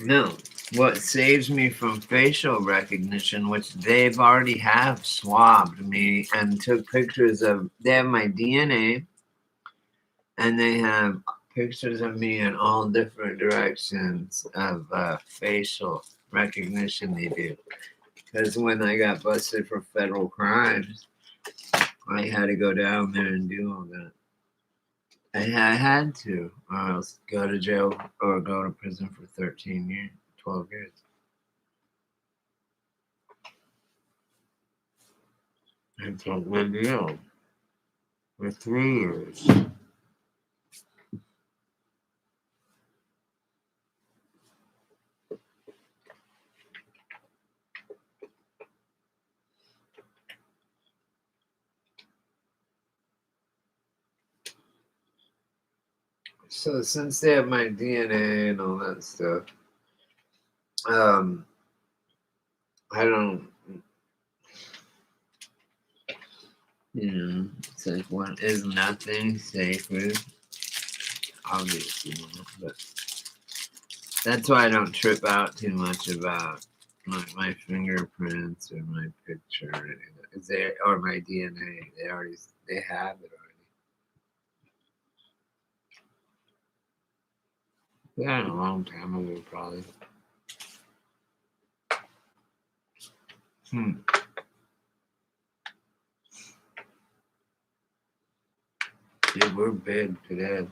A: No, what saves me from facial recognition, which they've already have swabbed me and took pictures of. They have my DNA, and they have pictures of me in all different directions of facial recognition they do. Because when I got busted for federal crimes, I had to go down there and do all that. I had to, or else go to jail or go to prison for 13 years, 12 years. I took my deal for 3 years. So since they have my DNA and all that stuff, I don't, it's like what is nothing sacred, obviously not, but that's why I don't trip out too much about my fingerprints or my picture or anything. Or my DNA. They have it already. Yeah, a long time ago, probably. Dude, we're big today.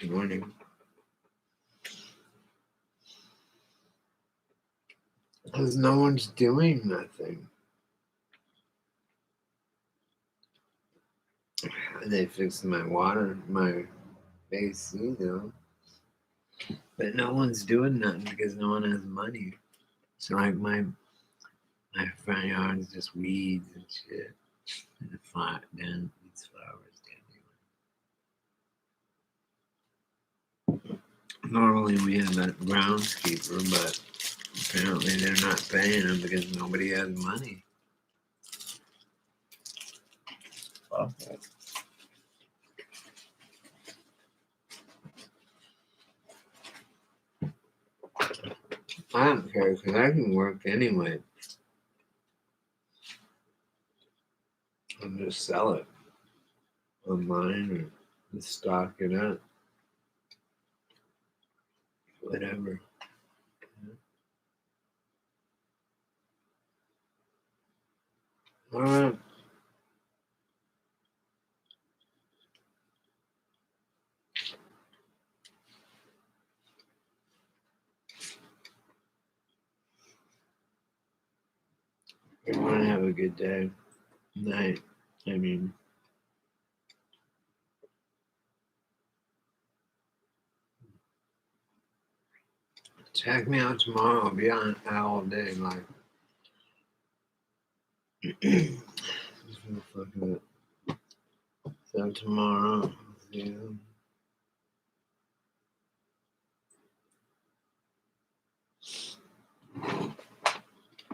A: This morning. Because no one's doing nothing. They fixed my AC though. But no one's doing nothing because no one has money. So like my front yard is just weeds and shit. And the flat down these flowers down. Normally we have a groundskeeper, but apparently they're not paying them because nobody has money.
B: Okay.
A: I don't care because I can work anyway. And just sell it online or just stock it up. Whatever. All right. Everyone have a good day. Night. I mean. Check me out tomorrow. I'll be on all day. Like. So tomorrow. Yeah.